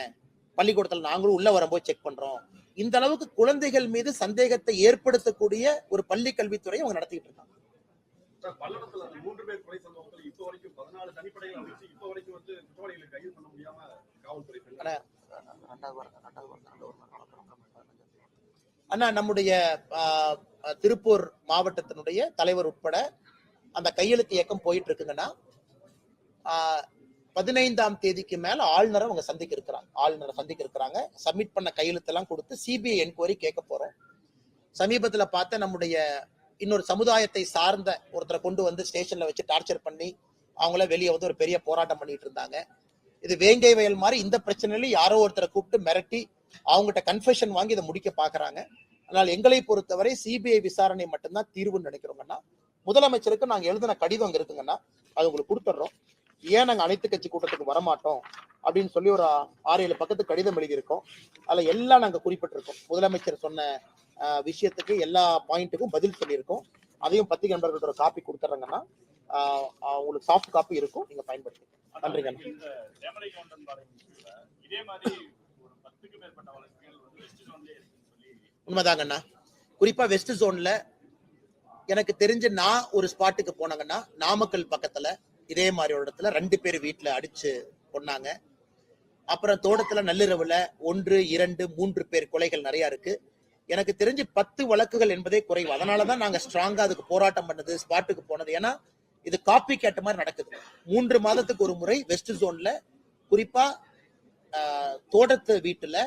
பள்ளிக்கூடத்துல நாங்களும் உள்ள வரும்போது செக் பண்றோம். இந்த அளவுக்கு குழந்தைகள் மீது சந்தேகத்தை ஏற்படுத்தக்கூடிய ஒரு பள்ளி கல்வித்துறையை அவங்க நடத்திட்டு இருக்காங்க. பல்லடத்துல 3 பேர் கொலை சம்பவத்தில் இப்ப வரைக்கும் 14 தனிப்படைகள் அமைச்சு இப்ப வரைக்கும் வந்து குற்றவாளிகளை கைது பண்ண முடியாம காவல்துறை. அண்ணா, நம்முடைய திருப்பூர் மாவட்டத்தினுடைய தலைவர் உட்பட அந்த கையெழுத்து இயக்கம் போயிட்டு இருக்குங்கன்னா, 15ஆம் தேதிக்கு மேல ஆளுநரை அவங்க சந்திக்க இருக்கிறாங்க. சப்மிட் பண்ண கையெழுத்தெல்லாம் கொடுத்து சிபிஐ என்கொயரி கேட்க போறோம். சமீபத்துல பார்த்த நம்முடைய இன்னொரு சமுதாயத்தை சார்ந்த ஒருத்தரை கொண்டு வந்து ஸ்டேஷன்ல வச்சு டார்ச்சர் பண்ணி அவங்கள வெளியே வந்து ஒரு பெரிய போராட்டம் பண்ணிட்டு இருந்தாங்க. இது வேங்கை வயல் மாதிரி இந்த பிரச்சனையில யாரோ ஒருத்தரை கூப்பிட்டு மிரட்டி அவங்ககிட்ட கன்ஃபெஷன் வாங்கி இதை முடிக்க பாக்குறாங்க. அதனால எங்களை பொறுத்தவரை சிபிஐ விசாரணை மட்டும்தான் தீர்வுன்னு நினைக்கிறோங்கன்னா, முதலமைச்சருக்கு நாங்க எழுதின கடிதம் அங்க இருக்குங்கன்னா அது உங்களுக்கு கொடுத்துட்றோம். ஏன் நாங்க அனைத்து கட்சி கூட்டத்துக்கு வரமாட்டோம் அப்படின்னு சொல்லி ஒரு 6-7 பக்கத்து கடிதம் எழுதியிருக்கோம். அதுல எல்லாம் நாங்க குறிப்பிட்டிருக்கோம். முதலமைச்சர் சொன்ன விஷயத்துக்கு எல்லா பாயிண்ட்டுக்கும் பதில் சொல்லியிருக்கோம். அதையும் பத்திரிகை நண்பர்களோட ஒரு காப்பி கொடுத்துட்றாங்கன்னா உங்களுக்கு சாஃப்ட் காப்பி இருக்கும், நீங்க பயன்படுத்தி. நன்றிங்க. உண்மைதாங்கண்ணா. குறிப்பா வெஸ்ட் ஜோன்ல எனக்கு தெரிஞ்சு நான் ஒரு ஸ்பாட்டுக்கு போனாங்கன்னா, நாமக்கல் பக்கத்துல இதே மாதிரி ஒரு இடத்துல 2 பேர் வீட்டுல அடிச்சு கொன்னாங்க. அப்புறம் தோட்டத்துல நள்ளிரவுல 1, 2, 3 பேர் கொலைகள் நிறைய இருக்கு. எனக்கு தெரிஞ்சு 10 வழக்குகள் என்பதே குறைவு. அதனாலதான் நாங்க ஸ்ட்ராங்கா அதுக்கு போராட்டம் பண்ணது, ஸ்பாட்டுக்கு போனது. ஏன்னா இது காப்பி கேட்ட மாதிரி நடக்குது. 3 மாதத்துக்கு ஒரு முறை வெஸ்ட் ஜோன்ல குறிப்பா தோட்டத்து வீட்டுல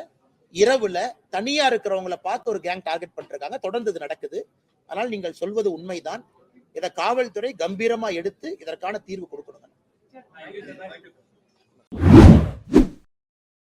இரவுல தனியா இருக்கிறவங்களை பார்த்து ஒரு கேங் டார்கெட் பண்ணிருக்காங்க. தொடர்ந்து இது நடக்குது. ஆனால் நீங்கள் சொல்வது உண்மைதான். இதை காவல்துறை கம்பீரமா எடுத்து இதற்கான தீர்வு கொடுக்கணும்.